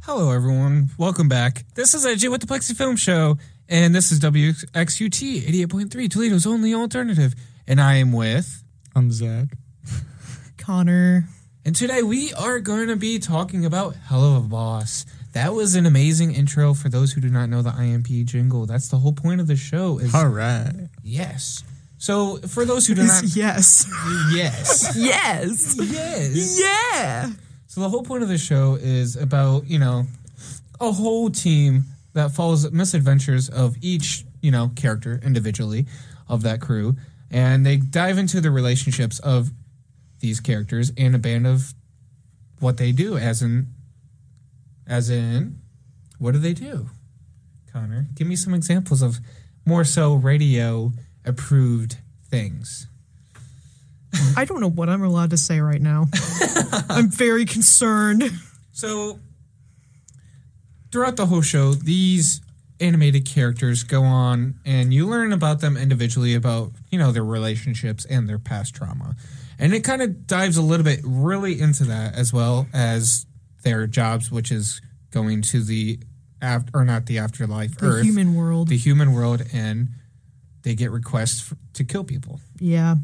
Hello, everyone. Welcome back. This is AJ with the Plexi Film Show, and this is WXUT 88.3, Toledo's only alternative. And I am with... I'm Zach. Connor. And today we are going to be talking about Helluva Boss. That was an amazing intro for those who do not know the I.M.P jingle. That's the whole point of the show. All right. Yes. So, for those who do not... Yes. Yes. Yes. Yes. Yeah. So the whole point of the show is about, a whole team that follows misadventures of each, character individually of that crew. And they dive into the relationships of these characters and a band of what they do, as in, what do they do? Connor, give me some examples of more so radio-approved things. I don't know what I'm allowed to say right now. I'm very concerned. So, throughout the whole show, these animated characters go on, and you learn about them individually, about, their relationships and their past trauma. And it kind of dives a little bit really into that, as well as their jobs, which is going to the, not the afterlife, The Earth. human world. The human world, and they get requests to kill people. Yeah.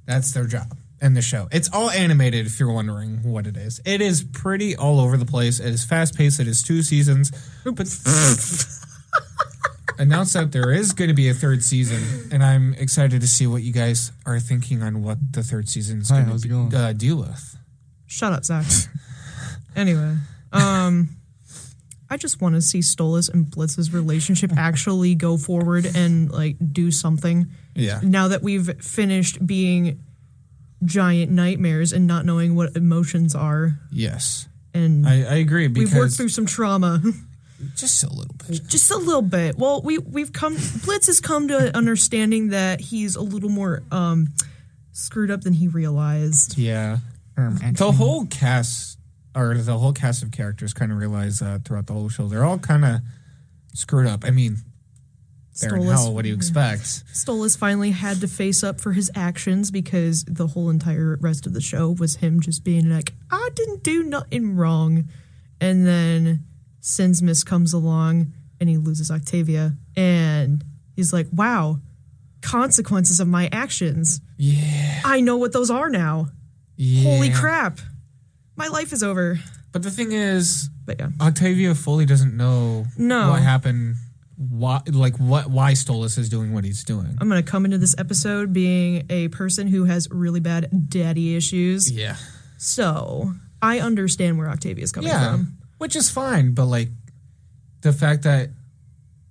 That's their job in the show. It's all animated, if you're wondering what it is. It is pretty all over the place. It is fast-paced. It is 2 seasons. But announced that there is going to be a 3rd season, and I'm excited to see what you guys are thinking on what the 3rd season is going to deal with. Shut up, Zach. Anyway, I just want to see Stolas and Blitz's relationship actually go forward and, do something. Yeah. Now that we've finished being giant nightmares and not knowing what emotions are. Yes. And I agree, because we've worked through some trauma. Just a little bit. Just a little bit. Well, Blitz has come to understanding that he's a little more screwed up than he realized. Yeah. The whole cast of characters kind of realize throughout the whole show, they're all kind of screwed up. I mean, they're in hell. What do you expect? Stolas finally had to face up for his actions because the whole entire rest of the show was him just being like, I didn't do nothing wrong. And then Sinsmith comes along and he loses Octavia. And he's like, wow, consequences of my actions. Yeah. I know what those are now. Yeah. Holy crap. My life is over. But the thing is, yeah. Octavia fully doesn't know what happened. Why Stolas is doing what he's doing. I'm going to come into this episode being a person who has really bad daddy issues. Yeah. So, I understand where Octavia's coming from. Which is fine, but, the fact that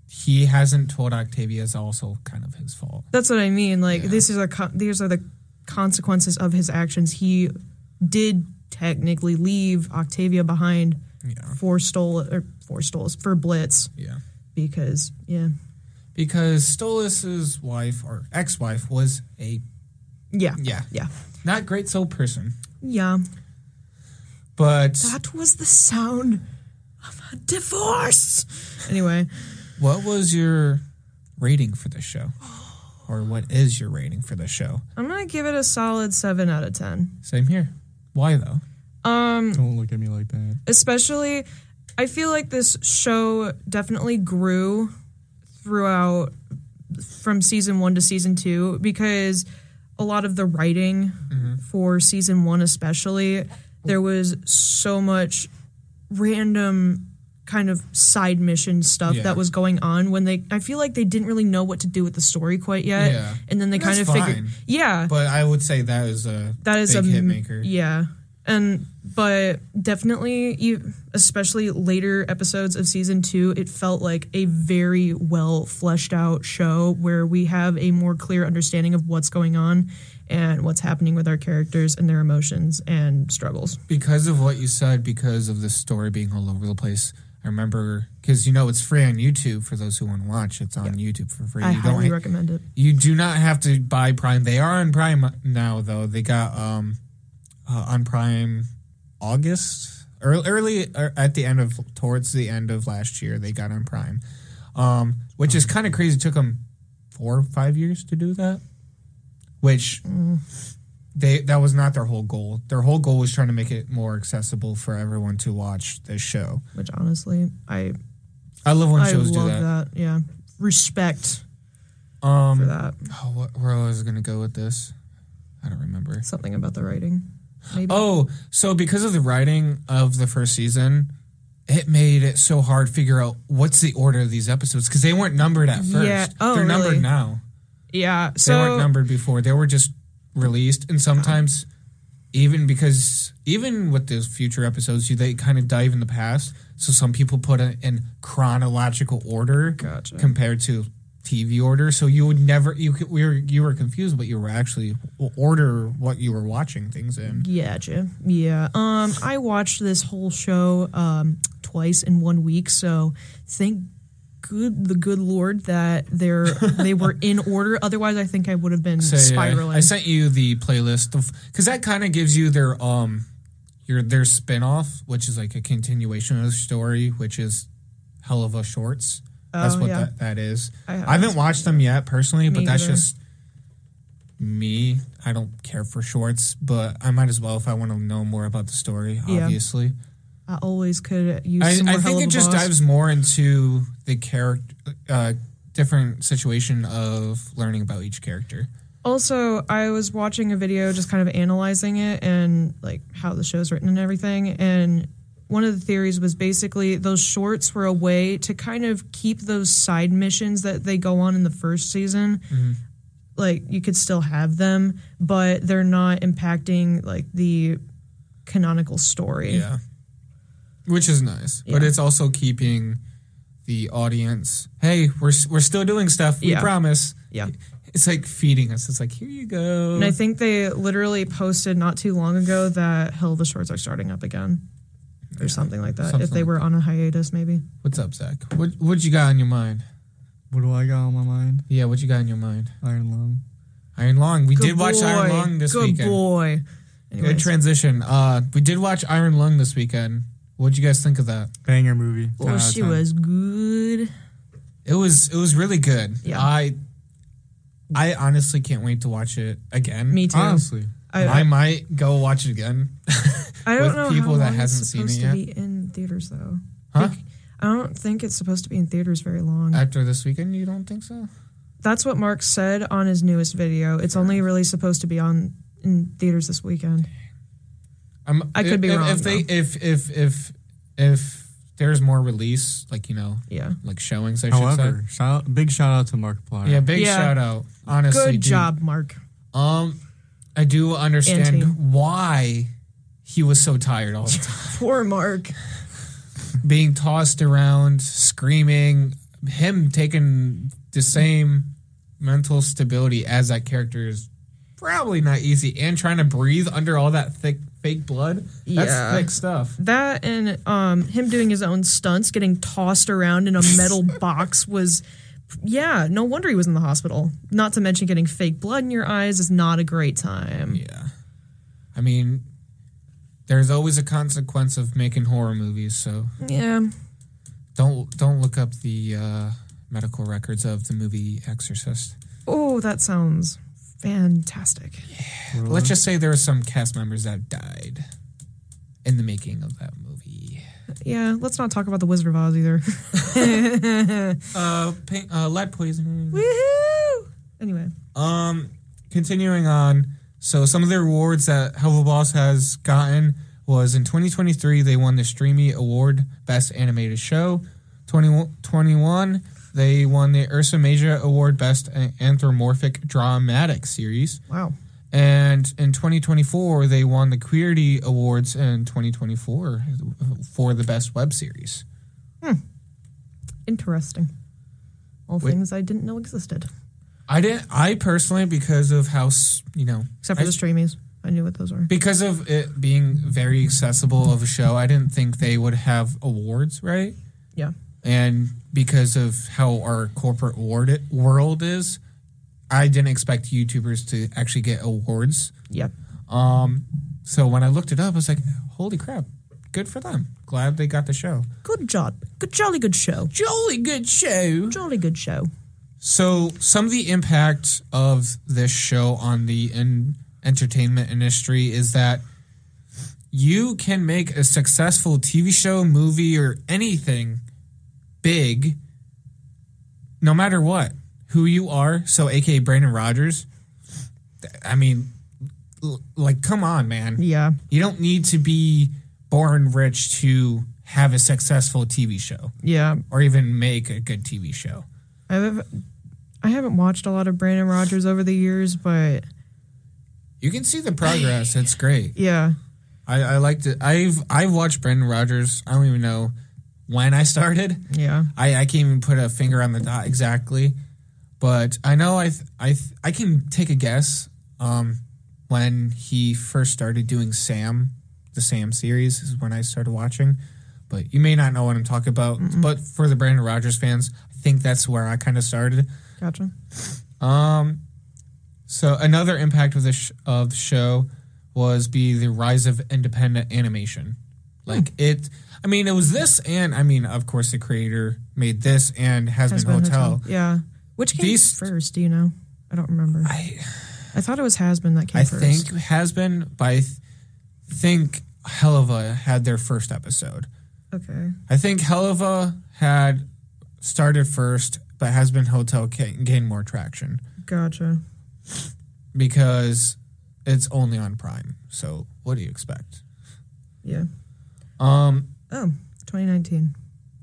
he hasn't told Octavia is also kind of his fault. That's what I mean. These are the consequences of his actions. He did technically leave Octavia behind for Blitz. Yeah. Because Stolas's wife or ex-wife was a not great soul person. Yeah. But that was the sound of a divorce. Anyway, what was your rating for this show? Or what is your rating for this show? I'm going to give it a solid 7 out of 10. Same here. Why though? Don't look at me like that. Especially, I feel like this show definitely grew throughout from season 1 to season 2 because a lot of the writing for season 1 especially, there was so much random kind of side mission stuff that was going on when I feel like they didn't really know what to do with the story quite yet. Yeah. And then they kind of figured, But I would say that is a big hit maker. Yeah. But definitely, especially later episodes of season 2, it felt like a very well fleshed out show where we have a more clear understanding of what's going on and what's happening with our characters and their emotions and struggles. Because of what you said, because of the story being all over the place, I remember, because it's free on YouTube for those who want to watch. It's on YouTube for free. I highly recommend it. You do not have to buy Prime. They are on Prime now, though. They got on Prime August, early at the end towards the end of last year. They got on Prime, which is kind of crazy. It took them 4 or 5 years to do that. Which that was not their whole goal. Their whole goal was trying to make it more accessible for everyone to watch this show. Which honestly, I love when shows do love that. Yeah, respect for that. Oh, where I was gonna go with this, I don't remember. Something about the writing, maybe. Oh, so because of the writing of the first season, it made it so hard to figure out what's the order of these episodes because they weren't numbered at first. Yeah. Oh, they're really? numbered now. Yeah, They weren't numbered before. They were just released, and sometimes even with those future episodes, they kind of dive in the past. So some people put it in chronological order compared to TV order. So you would never you were confused, but you were actually order what you were watching things in. Gotcha. Yeah. I watched this whole show twice in 1 week. So thank the good Lord that they were in order. Otherwise, I think I would have been spiraling. I sent you the playlist because that kind of gives you their spinoff, which is like a continuation of the story, which is Helluva Shorts. That's what that is. I haven't watched them yet personally, but that's just me. I don't care for shorts, but I might as well if I want to know more about the story. Obviously. I always could use some more I think it just dives more into the character, different situation of learning about each character. Also, I was watching a video just kind of analyzing it and like how the show's written and everything. And one of the theories was basically those shorts were a way to kind of keep those side missions that they go on in the first season. Mm-hmm. Like you could still have them, but they're not impacting like the canonical story. Yeah. Which is nice, but it's also keeping the audience. Hey, we're still doing stuff. We promise. Yeah, it's like feeding us. It's like here you go. And I think they literally posted not too long ago that Helluva Shorts are starting up again, or something like that. If they were on a hiatus, maybe. What's up, Zach? What you got on your mind? What do I got on my mind? Yeah, what you got on your mind? Iron Lung. Iron Lung. We did watch Iron Lung this weekend. Good boy. Good transition. We did watch Iron Lung this weekend. What'd you guys think of that? Banger movie. Well, she was good. It was really good. Yeah. I honestly can't wait to watch it again. Me too. Honestly. I might go watch it again. I don't know people how that long hasn't it's seen supposed it yet. to be in theaters though. Huh? I don't think it's supposed to be in theaters very long. After this weekend, you don't think so? That's what Mark said on his newest video. It's only really supposed to be in theaters this weekend. I could be wrong. If there's more release, like like showings, However, big shout out to Mark Plyer. Yeah, big shout out. Honestly, good job, Mark. I do understand why he was so tired all the time. Poor Mark. Being tossed around, screaming, him taking the same mental stability as that character is probably not easy, and trying to breathe under all that thick fake blood. That's thick stuff. That and him doing his own stunts, getting tossed around in a metal box was, no wonder he was in the hospital. Not to mention getting fake blood in your eyes is not a great time. Yeah. I mean, there's always a consequence of making horror movies, so yeah. Don't look up the medical records of the movie Exorcist. Oh, that sounds fantastic. Yeah. Let's just say there are some cast members that died in the making of that movie. Yeah, let's not talk about the Wizard of Oz either. Lead poisoning. Woohoo! Anyway. Continuing on. So some of the awards that Helluva Boss has gotten was in 2023 they won the Streamy Award Best Animated Show. 2021 they won the Ursa Major Award Best Anthropomorphic Dramatic Series. Wow. And in 2024 they won the Queerty Awards in 2024 for the Best Web Series. Interesting. All things I didn't know existed. I personally, because of how, except for the streamies, I knew what those were. Because of it being very accessible of a show, I didn't think they would have awards, right? Yeah. And because of how our corporate world is, I didn't expect YouTubers to actually get awards. Yep. So when I looked it up, I was like, holy crap, good for them. Glad they got the show. Good job. Jolly good show. Jolly good show. Jolly good show. So some of the impact of this show on the entertainment industry is that you can make a successful TV show, movie, or anything big no matter what, who you are. So, aka Brandon Rogers. I mean, like, come on, man. Yeah. You don't need to be born rich to have a successful TV show. Yeah. Or even make a good TV show. I haven't watched a lot of Brandon Rogers over the years, but you can see the progress. It's great. Yeah. I liked it. I've watched Brandon Rogers. I don't even know when I started. Yeah. I can't even put a finger on the dot exactly. But I know I can take a guess when he first started doing Sam, the Sam series is when I started watching. But you may not know what I'm talking about. Mm-mm. But for the Brandon Rogers fans, I think that's where I kind of started. Gotcha. So another impact of the show was the rise of independent animation. Like it was this and, of course, the creator made this and Has Been Hotel. Yeah. Which came first, do you know? I don't remember. I thought it was Has Been that came first. I think Has Been, but I think Helluva had their first episode. Okay. I think Helluva had started first, but Has Been Hotel gained more traction. Gotcha. Because it's only on Prime. So what do you expect? Yeah. 2019.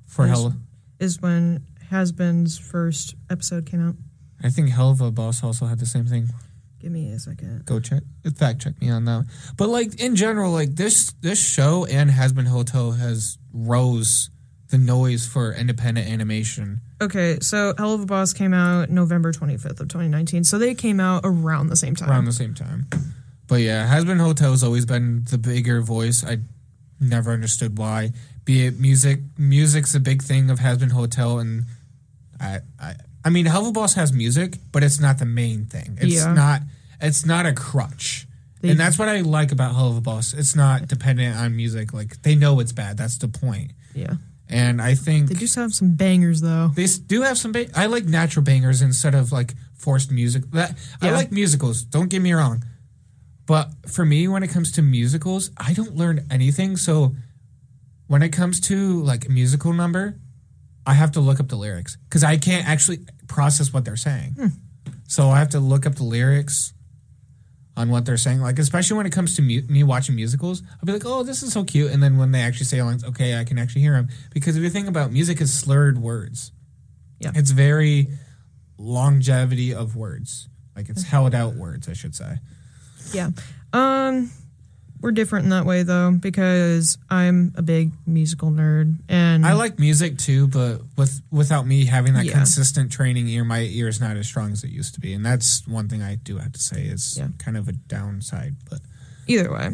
For Helluva is when Has Been's first episode came out. I think Helluva Boss also had the same thing. Give me a second. Go fact check me on that. But like in general, like this show and Has Been Hotel has rose the noise for independent animation. Okay, so Helluva Boss came out November 25th of 2019. So they came out around the same time. But yeah, Has Been Hotel has always been the bigger voice. I never understood why. Be it music. Music's a big thing of Has Been Hotel, and I mean, Helluva Boss has music, but it's not the main thing. It's not a crutch. And that's what I like about Helluva Boss. It's not dependent on music. Like, they know it's bad. That's the point. Yeah. And I think they do have some bangers, though. They do have some I like natural bangers instead of like forced music. I like musicals. Don't get me wrong. But for me, when it comes to musicals, I don't learn anything. So when it comes to like a musical number, I have to look up the lyrics because I can't actually process what they're saying. So I have to look up the lyrics on what they're saying. Like, especially when it comes to me watching musicals, I'll be like, oh, this is so cute. And then when they actually say lines, okay, I can actually hear them. Because if you think about music is slurred words. Yeah. It's very longevity of words. Like, it's held out words, I should say. Yeah. We're different in that way, though, because I'm a big musical nerd, and I like music too, but without me having that consistent training ear, my ear is not as strong as it used to be, and that's one thing I do have to say is kind of a downside. But either way,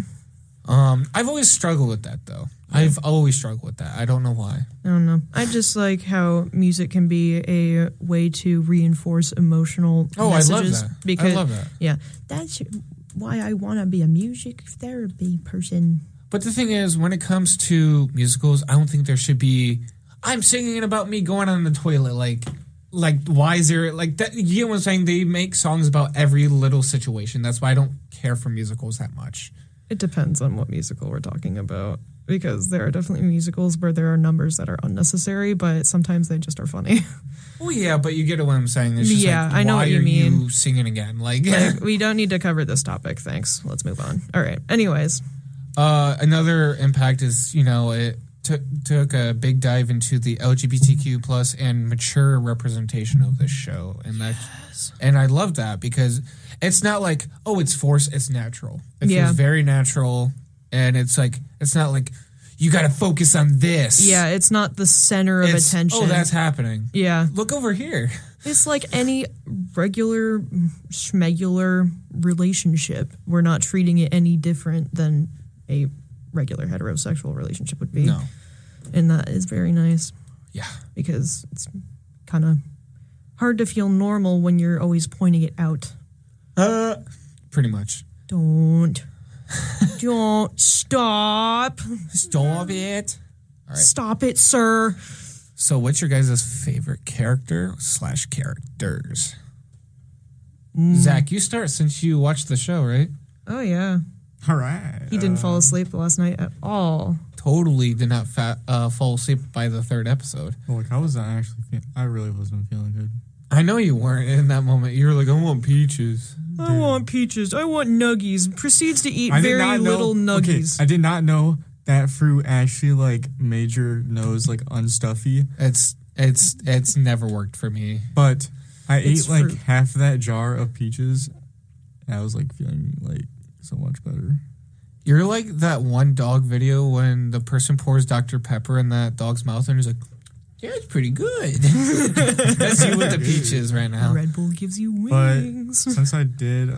I've always struggled with that, though. Yeah. I've always struggled with that. I don't know why. I don't know. I just like how music can be a way to reinforce emotional messages. I love that. Because, I love that. Yeah, that's why I want to be a music therapy person. But the thing is, when it comes to musicals, I don't think there should be, I'm singing about me going on the toilet. Like why is there, like, that, you know what I'm saying? They make songs about every little situation. That's why I don't care for musicals that much. It depends on what musical we're talking about. Because there are definitely musicals where there are numbers that are unnecessary, but sometimes they just are funny. Well, yeah, but you get what I'm saying. It's just I know what you mean. Why are you singing again? Like, we don't need to cover this topic. Thanks. Let's move on. All right. Anyways. Another impact is, it took a big dive into the LGBTQ plus and mature representation of this show. And I love that because it's not like, oh, it's forced. It's natural. It feels very natural. And it's not like, you got to focus on this. Yeah, it's not the center of attention. Oh, that's happening. Yeah. Look over here. It's like any regular, schmegular relationship. We're not treating it any different than a regular heterosexual relationship would be. No. And that is very nice. Yeah. Because it's kind of hard to feel normal when you're always pointing it out. Pretty much. Don't stop. Stop it. All right. Stop it, sir. So what's your guys' favorite character / characters? Zach, you start since you watched the show, right? Oh, yeah. All right. He didn't fall asleep last night at all. Totally did not fall asleep by the third episode. Well, like, I wasn't actually. I really wasn't feeling good. I know you weren't in that moment. You were like, I want peaches. I want peaches. I want nuggies. Proceeds to eat very little nuggies. Okay, I did not know that fruit actually like made your nose like unstuffy. It's never worked for me. But I It's ate like fruit. half of that jar of peaches, and I was like feeling like so much better. You're like that one dog video when the person pours Dr. Pepper in that dog's mouth and he's like, yeah, it's pretty good. That's you with the peaches right now. Red Bull gives you But wings. since I did,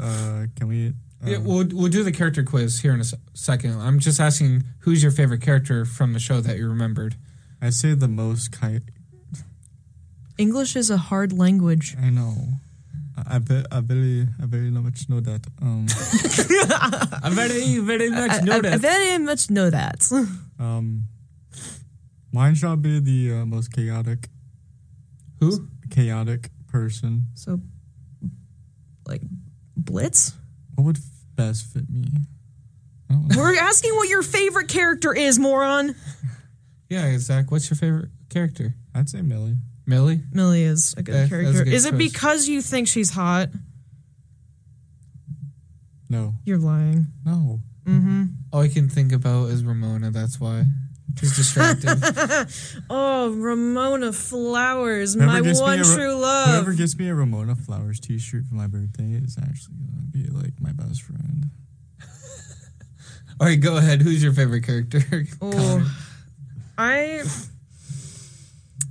can we? Yeah, we'll do the character quiz here in a second. I'm just asking, who's your favorite character from the show that you remembered? I'd say the most English is a hard language. I know. I very much know that. I very much know I that. very much know that. Mine shall be the most chaotic. Who? Chaotic person. So, like, Blitz? What would best fit me? I don't know. We're asking what your favorite character is, moron. Yeah, Zach, what's your favorite character? I'd say Millie. Millie? Millie is a good That's a character. good Is it choice. because you think she's hot? No. You're lying. No. Mm-hmm. All I can think about is Ramona, that's why. She's distracted. Oh, Ramona Flowers, Whoever my gets me one a true love. Whoever gets me a Ramona Flowers t-shirt for my birthday is actually going to be like my best friend. All right, go ahead. Who's your favorite character? Connor?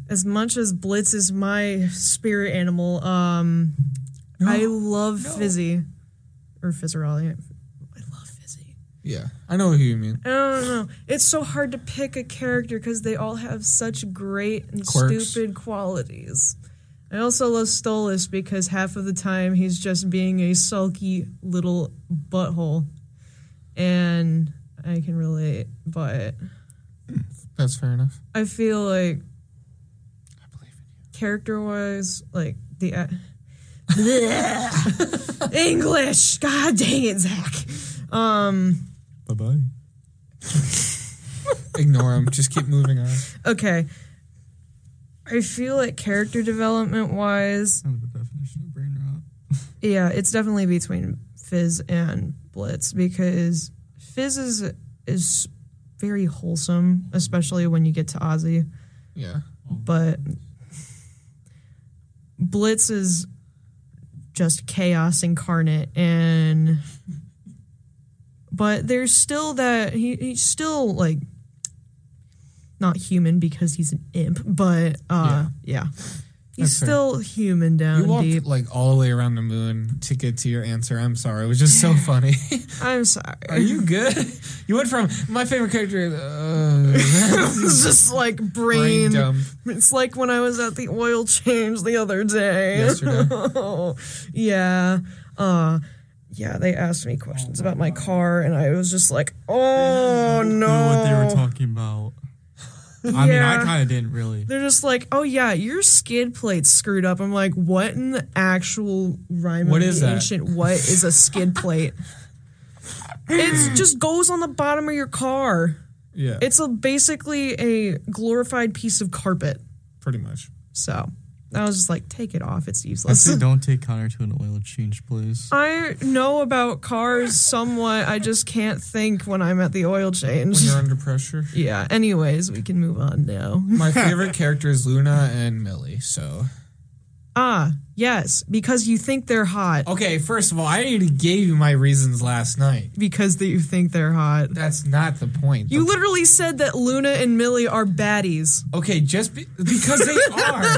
As much as Blitz is my spirit animal, I love Fizzy. Or Fizzerali. I love Fizzy. Yeah, I know who you mean. I don't know. It's so hard to pick a character because they all have such great and Quirks. stupid qualities. I also love Stolas because half of the time he's just being a sulky little butthole. And I can relate, but That's fair enough. I feel like I believe in you. character-wise, like the English. God dang it, Zach. Bye-bye. Ignore him. Just keep moving on. Okay. I feel like character development-wise, Kind of a definition of brain rot. yeah, it's definitely between Fizz and Blitz because Fizz is very wholesome, especially when you get to Ozzy. Yeah. But Blitz is just chaos incarnate, but there's still that he's still like not human because he's an imp, but yeah. He's That's fair. still human down You walked deep. like all the way around the moon to get to your answer. I'm sorry. It was just so funny. I'm sorry. Are you good? You went from my favorite character. It's just like brain. dumb. It's like when I was at the oil change the other day. Yesterday. Yeah. Yeah, they asked me questions about my car, and I was just like, oh, no. Know what they were talking about. I mean, I kind of didn't really. They're just like, oh, yeah, your skid plate's screwed up. I'm like, what in the actual rhyme What of is the that? ancient what is a skid plate? It just goes on the bottom of your car. Yeah. It's basically a glorified piece of carpet. Pretty much. So I was just like, take it off. It's I'd useless. say don't take Connor to an oil change place. I know about cars somewhat. I just can't think when I'm at the oil change. When you're under pressure. Yeah. Anyways, we can move on now. My favorite character is Luna and Millie. So. Yes, because you think they're hot. Okay, first of all, I already gave you my reasons last night. Because you think they're hot. That's not the point. You literally said that Luna and Millie are baddies. Okay, because they are.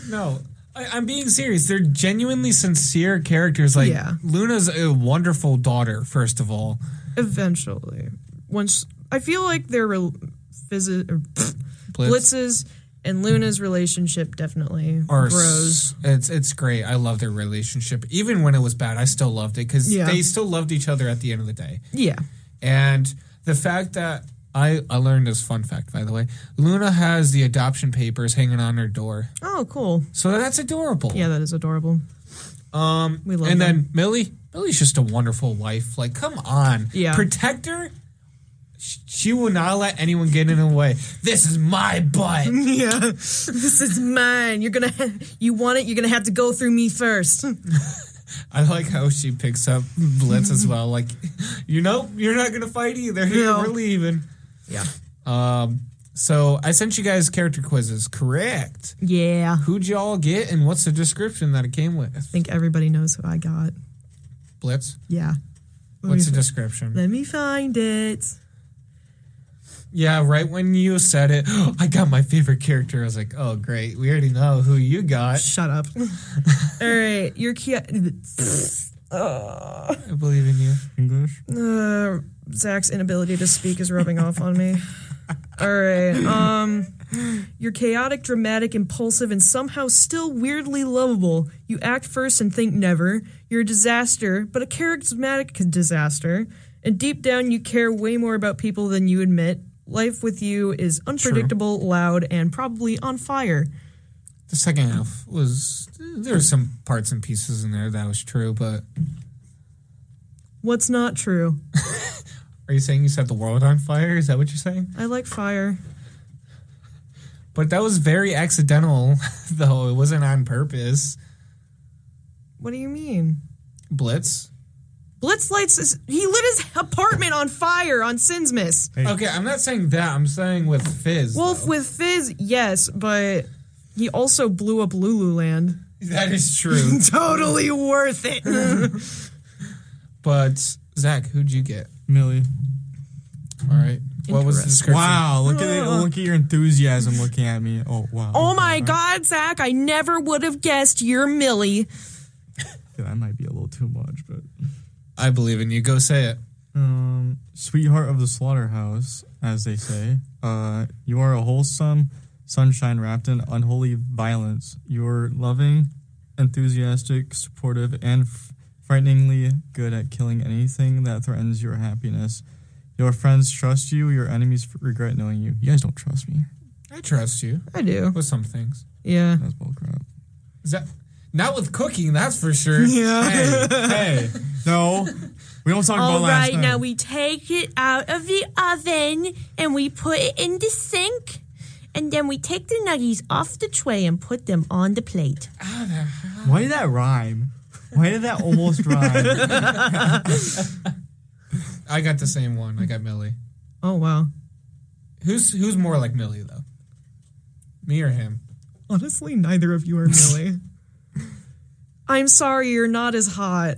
No, I'm being serious. They're genuinely sincere characters. Like, Yeah. Luna's a wonderful daughter, first of all. Eventually. Once I feel like their Blitz's and Luna's relationship definitely grows. It's great. I love their relationship. Even when it was bad, I still loved it because they still loved each other at the end of the day. Yeah. And the fact that I learned this fun fact, by the way, Luna has the adoption papers hanging on her door. Oh, cool. So that's adorable. Yeah, that is adorable. We love and them. then Millie, Millie's just a wonderful wife. Like, come on. Yeah. Protect her. She will not let anyone get in the way. This is my butt. Yeah. This is mine. You want it, you're going to have to go through me first. I like how she picks up Blitz as well. Like, you're not going to fight either. No. We're leaving. Yeah. So I sent you guys character quizzes, correct? Yeah. Who'd y'all get and what's the description that it came with? I think everybody knows who I got. Blitz? Yeah. What's the description? Let me find it. Yeah, right when you said it, I got my favorite character. I was like, oh, great. We already know who you got. Shut up. All right. Your I believe in you. English? Zach's inability to speak is rubbing off on me. All right. You're chaotic, dramatic, impulsive, and somehow still weirdly lovable. You act first and think never. You're a disaster, but a charismatic disaster. And deep down, you care way more about people than you admit. Life with you is unpredictable, loud, and probably on fire. The second half there were some parts and pieces in there that was true, but... What's not true? Are you saying you set the world on fire? Is that what you're saying? I like fire. But that was very accidental, though. It wasn't on purpose. What do you mean? Blitz? Blitz he lit his apartment on fire on Sinsmas. Hey. Okay, I'm not saying that. I'm saying with Fizz. Well, though. with Fizz, yes, but he also blew up Lululand. That is true. Totally worth it. But, Zach, who'd you get? Millie. All right. What was the description? Wow, look at your enthusiasm looking at me. Oh, wow. Oh my God, Zach, I never would have guessed you're Millie. That might be a little too much, but... I believe in you. Go say it. Sweetheart of the slaughterhouse, as they say. You are a wholesome sunshine wrapped in unholy violence. You're loving, enthusiastic, supportive, and frighteningly good at killing anything that threatens your happiness. Your friends trust you. Your enemies regret knowing you. You guys don't trust me. I trust you. I do. With some things. Yeah. That's bullcrap. Is that... Not with cooking, that's for sure. Yeah. Hey, no. We don't talk about last All right, night. now we take it out of the oven and we put it in the sink. And then we take the nuggies off the tray and put them on the plate. Why did that rhyme? Why did that almost rhyme? I got the same one. I got Millie. Oh, wow. Who's more like Millie, though? Me or him? Honestly, neither of you are Millie. I'm sorry, you're not as hot.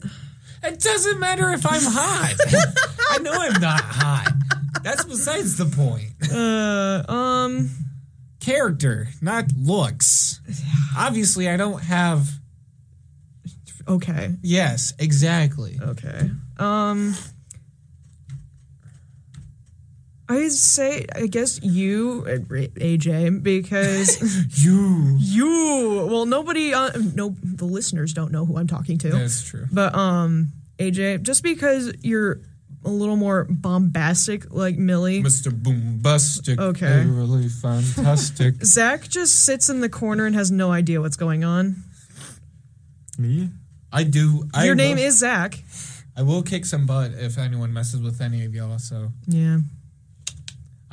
It doesn't matter if I'm hot. I know I'm not hot. That's besides the point. Character, not looks. Obviously, I don't have... Okay. Yes, exactly. Okay. I guess you, AJ, because you. Well, nobody. The listeners don't know who I'm talking to. That's true. But AJ, just because you're a little more bombastic, like Millie. Mr. Boombastic. Okay. Really fantastic. Zach just sits in the corner and has no idea what's going on. Me? I do. Your name is Zach. I will kick some butt if anyone messes with any of y'all. So yeah.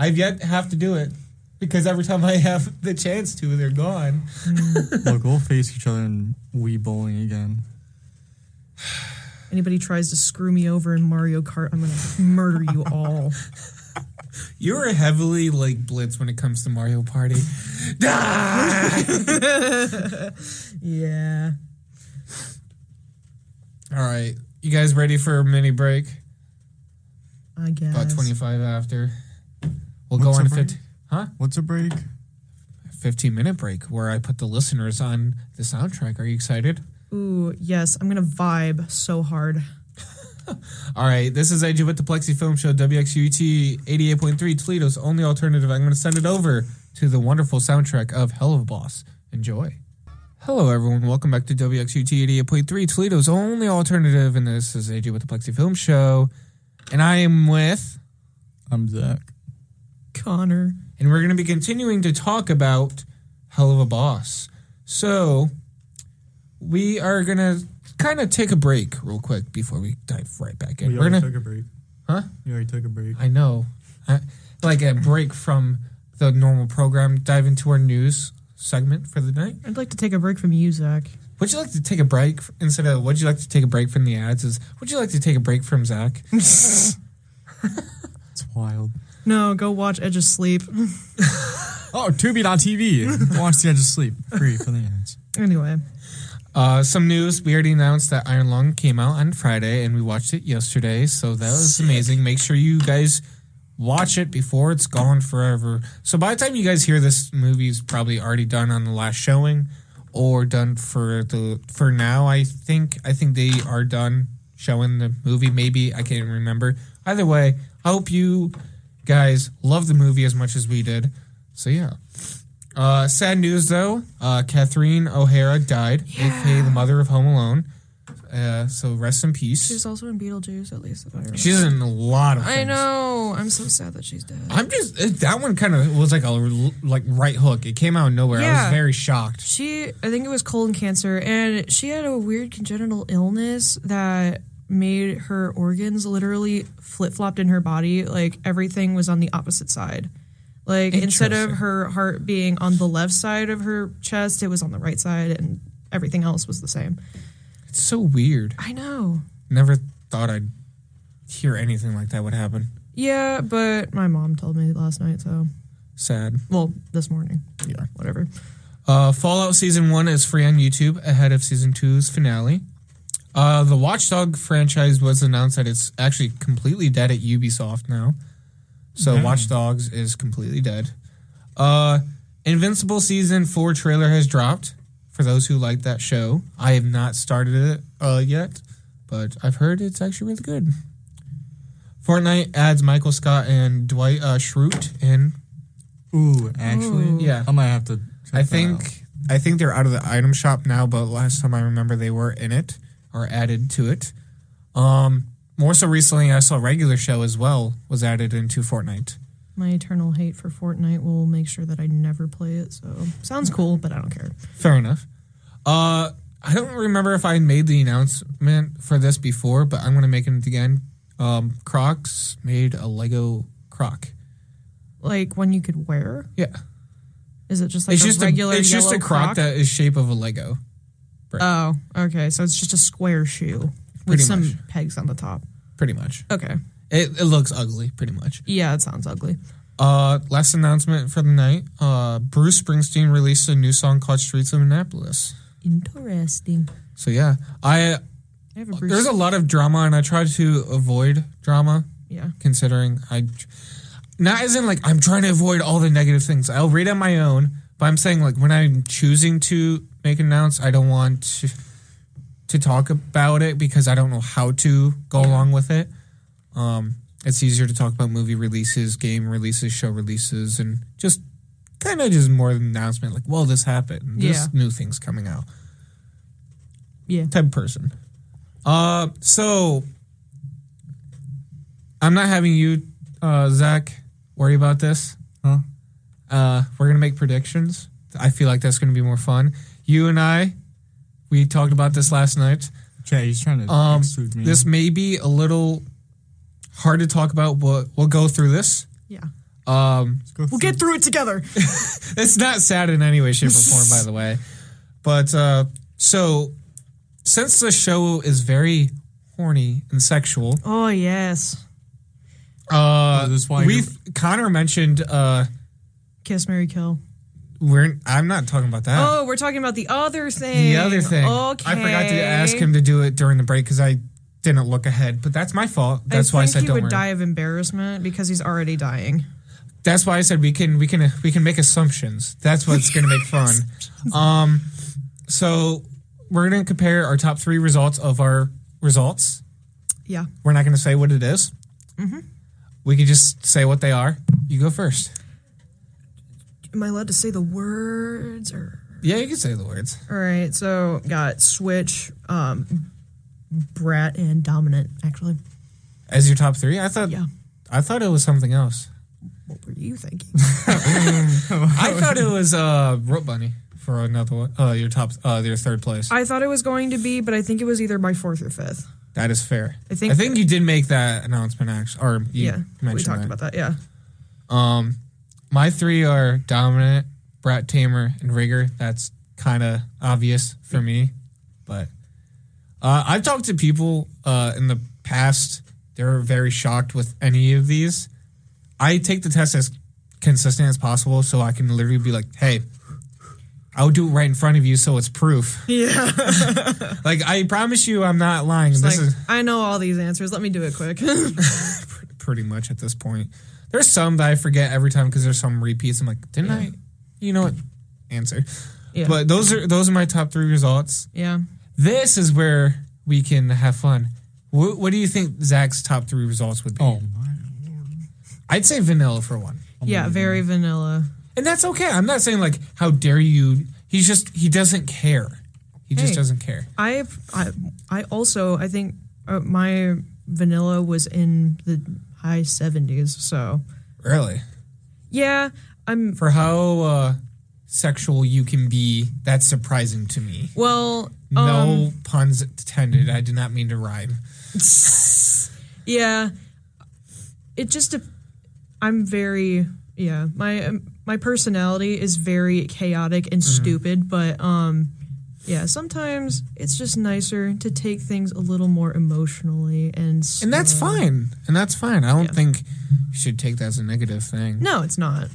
I've yet to have to do it because every time I have the chance to, they're gone. Look, we'll face each other in Wii bowling again. Anybody tries to screw me over in Mario Kart, I'm going to murder you all. You're heavily like Blitz when it comes to Mario Party. Yeah. All right. You guys ready for a mini break? I guess. About 25 after. We'll What's go on a a break? 15... What's a break? 15-minute break where I put the listeners on the soundtrack. Are you excited? Ooh, yes. I'm going to vibe so hard. All right. This is AJ with the Plexi Film Show, WXUT 88.3, Toledo's only alternative. I'm going to send it over to the wonderful soundtrack of Helluva Boss. Enjoy. Hello, everyone. Welcome back to WXUT 88.3, Toledo's only alternative. And this is AJ with the Plexi Film Show. And I am with... I'm Zach. Connor. And we're going to be continuing to talk about Helluva Boss. So, we are going to kind of take a break real quick before we dive right back in. We already took a break. Huh? You already took a break. I know. Like a break from the normal program, dive into our news segment for the night. I'd like to take a break from you, Zach. Would you like to take a break instead of would you like to take a break from the ads? Is would you like to take a break from Zach? It's wild. No, go watch Edge of Sleep. Oh, Tubi.tv. Watch The Edge of Sleep. Free for the ads. Anyway. Some news. We already announced that Iron Lung came out on Friday, and we watched it yesterday, so that was amazing. Make sure you guys watch it before it's gone forever. So by the time you guys hear this, movie's probably already done on the last showing, or done for now. I think they are done showing the movie. Maybe I can't remember. Either way, I hope you guys love the movie as much as we did. So yeah. Sad news though. Catherine O'Hara died, aka the mother of Home Alone. So rest in peace. She's also in Beetlejuice, at least if I remember. She's in a lot of things. I know. I'm so sad that she's dead. That one kind of was like a right hook. It came out of nowhere. Yeah. I was very shocked. I think it was colon cancer, and she had a weird congenital illness that made her organs literally flip-flopped in her body. Like, everything was on the opposite side. Like, instead of her heart being on the left side of her chest, it was on the right side, and everything else was the same. It's so weird. I know. Never thought I'd hear anything like that would happen. Yeah, but my mom told me last night, so. Sad. Well, this morning. Yeah. Whatever. Fallout Season 1 is free on YouTube ahead of Season 2's finale. The Watchdog franchise was announced that it's actually completely dead at Ubisoft now. So Watch Dogs is completely dead. Invincible Season 4 trailer has dropped. For those who like that show, I have not started it yet, but I've heard it's actually really good. Fortnite adds Michael Scott and Dwight Schrute in. Ooh, actually? Yeah. I might have to check I think they're out of the item shop now, but last time I remember they were in it or added to it. More so recently, I saw a regular show as well was added into Fortnite. My eternal hate for Fortnite will make sure that I never play it. So sounds cool, but I don't care. Fair enough. I don't remember if I made the announcement for this before, but I'm going to make it again. Crocs made a Lego Croc. Like one you could wear? Yeah. Is it just like a regular It's just yellow a Croc that is shape of a Lego. Right. Oh, okay. So it's just a square shoe with some pegs on the top. Pretty much. Okay. It looks ugly, pretty much. Yeah, it sounds ugly. Last announcement for the night. Bruce Springsteen released a new song called Streets of Annapolis. Interesting. So yeah, there's a lot of drama, and I try to avoid drama. Yeah. Considering not as in like I'm trying to avoid all the negative things. I'll read on my own, but I'm saying like when I'm choosing to make an announce, I don't want to talk about it because I don't know how to go along with it. It's easier to talk about movie releases, game releases, show releases, and just kind of just more of an announcement like, well, this happened. This new thing's coming out. Yeah. Type of person. So I'm not having you, Zach, worry about this. Huh? We're going to make predictions. I feel like that's going to be more fun. You and we talked about this last night. Okay, he's trying to exclude me. This may be a little hard to talk about, but we'll go through this. Yeah. We'll get through it together. It's not sad in any way, shape, or form, by the way. But so since the show is very horny and sexual. Oh yes. Connor mentioned Kiss, Marry, Kill. I'm not talking about that. Oh, we're talking about the other thing. The other thing. Okay. I forgot to ask him to do it during the break because I didn't look ahead. But that's my fault. That's why I said don't worry. He would die of embarrassment because he's already dying. That's why I said we can make assumptions. That's what's going to make fun. So we're going to compare our top 3 results of our results. Yeah. We're not going to say what it is. Mm-hmm. We can just say what they are. You go first. Am I allowed to say the words or? Yeah, you can say the words. All right. So got Switch, Brat, and Dominant. Actually, as your top 3, I thought it was something else. What were you thinking? I thought it was Rope Bunny for another one? Your third place. I thought it was going to be, but I think it was either my fourth or fifth. That is fair. I think you did make that announcement, actually, or we talked about that. Yeah. My three are Dominant, Brat Tamer, and Rigger. That's kind of obvious for me, but I've talked to people in the past. They're very shocked with any of these. I take the test as consistent as possible, so I can literally be like, "Hey, I would do it right in front of you, so it's proof." Yeah. Like, I promise you, I'm not lying. I know all these answers. Let me do it quick. Pretty much at this point. There's some that I forget every time because there's some repeats. I'm like, didn't I? You know what? Answer. Yeah. But those are my top three results. Yeah. This is where we can have fun. What do you think Zach's top three results would be? Oh my lord! I'd say vanilla for one. Yeah, very vanilla. And that's okay. I'm not saying like, how dare you? He doesn't care. He just doesn't care. I also think my vanilla was in the high 70s. So really, yeah, for how sexual you can be. That's surprising to me. Well, no puns intended. I did not mean to rhyme. Yeah, it just. I'm very my personality is very chaotic and stupid, but yeah, sometimes it's just nicer to take things a little more emotionally and that's fine. I don't think you should take that as a negative thing. No, it's not.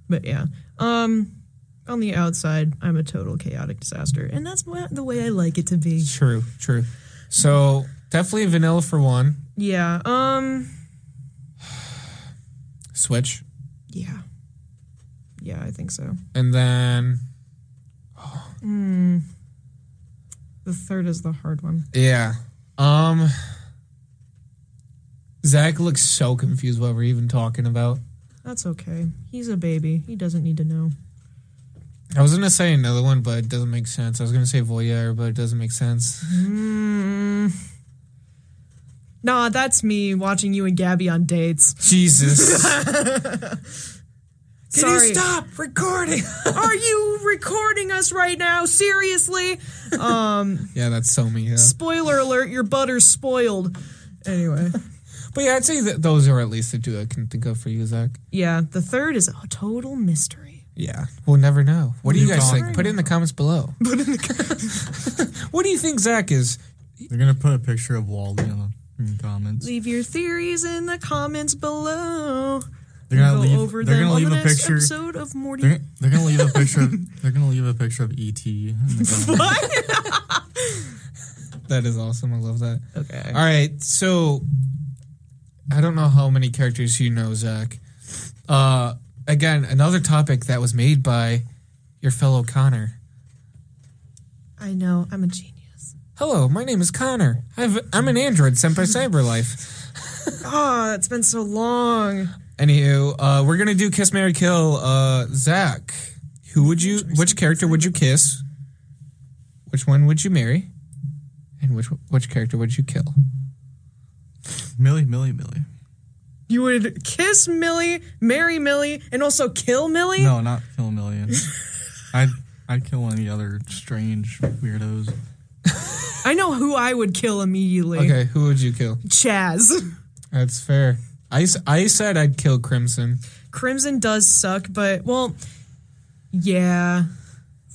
But yeah, on the outside, I'm a total chaotic disaster, and that's the way I like it to be. True. So definitely vanilla for one. Yeah. Switch. Yeah, I think so. And then the third is the hard one. Yeah. Zach looks so confused what we're even talking about. That's okay. He's a baby. He doesn't need to know. I was going to say another one, but it doesn't make sense. I was going to say voyeur, but it doesn't make sense. Nah, that's me watching you and Gabby on dates. Jesus. Can Sorry. you stop recording? Are you recording us right now? Seriously? Yeah, that's so me. Yeah. Spoiler alert, your butter's spoiled. Anyway. But yeah, I'd say that those are at least the two I can think of for you, Zach. Yeah, the third is a total mystery. Yeah, we'll never know. What do you guys think? Put it in the comments below. What do you think Zach is? They're going to put a picture of Wally in the comments. Leave your theories in the comments below. They're gonna leave a picture. Episode of Morty. They're gonna leave a picture. They're gonna leave a picture of E.T. in the What? That is awesome. I love that. Okay. All right. So I don't know how many characters you know, Zach. Again, another topic that was made by your fellow Connor. I know. I'm a genius. Hello, my name is Connor. I'm an android sent by Cyberlife. Oh, it's been so long. Anywho, we're gonna do Kiss, Marry, Kill. Zach, which character would you kiss? Which one would you marry? And which character would you kill? Millie. You would kiss Millie, marry Millie, and also kill Millie? No, not kill Millie. I'd kill any other strange weirdos. I know who I would kill immediately. Okay, who would you kill? Chaz. That's fair. I said I'd kill Crimson. Crimson does suck, but, well, yeah.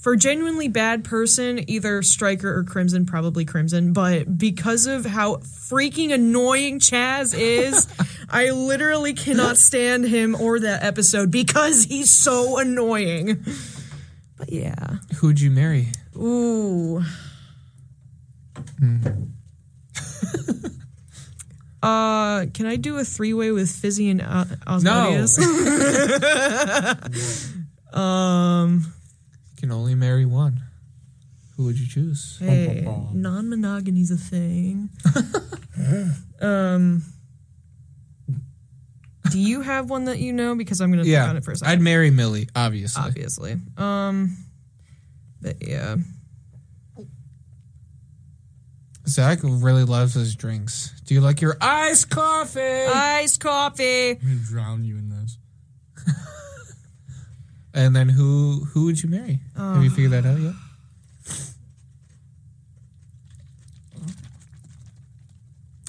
For a genuinely bad person, either Striker or Crimson, probably Crimson. But because of how freaking annoying Chaz is, I literally cannot stand him or that episode because he's so annoying. But yeah. Who'd you marry? Ooh. Can I do a three-way with Fizzy and Osmodeus? No. You can only marry one. Who would you choose? Hey, non-monogamy is a thing. Do you have one that you know? Because I'm going to think on it for a second. I'd marry Millie, obviously. But yeah. Zach really loves his drinks. Do you like your iced coffee? Iced coffee. I'm going to drown you in this. And then who would you marry? Have you figured that out yet?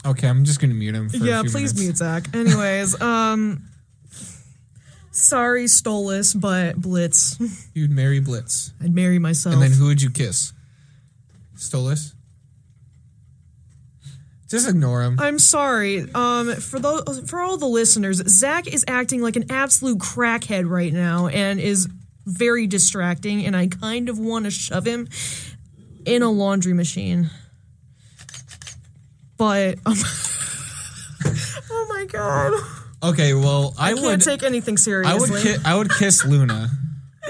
Okay, I'm just gonna mute him for a few please minutes. mute Zach. Anyways, sorry, Stolas, but Blitz. You'd marry Blitz. I'd marry myself. And then who would you kiss? Stolas? Just ignore him. I'm sorry. For all the listeners, Zach is acting like an absolute crackhead right now and is very distracting, and I kind of want to shove him in a laundry machine. But oh my god. Okay, well, I can't take anything seriously. I would kiss Luna.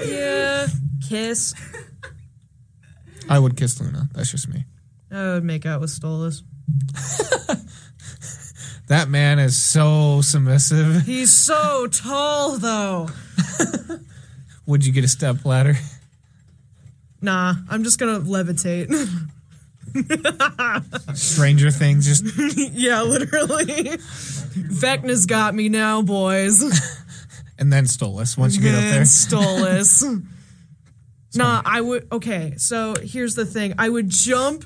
Yeah, kiss. I would kiss Luna. That's just me. I would make out with Stolas. That man is so submissive. He's so tall, though. Would you get a step ladder? Nah, I'm just gonna levitate. Stranger Things, just yeah, literally. Vecna's got me now, boys. and then Stolas once you get up there. Stolas. Nah, I would. Okay, so here's the thing. I would jump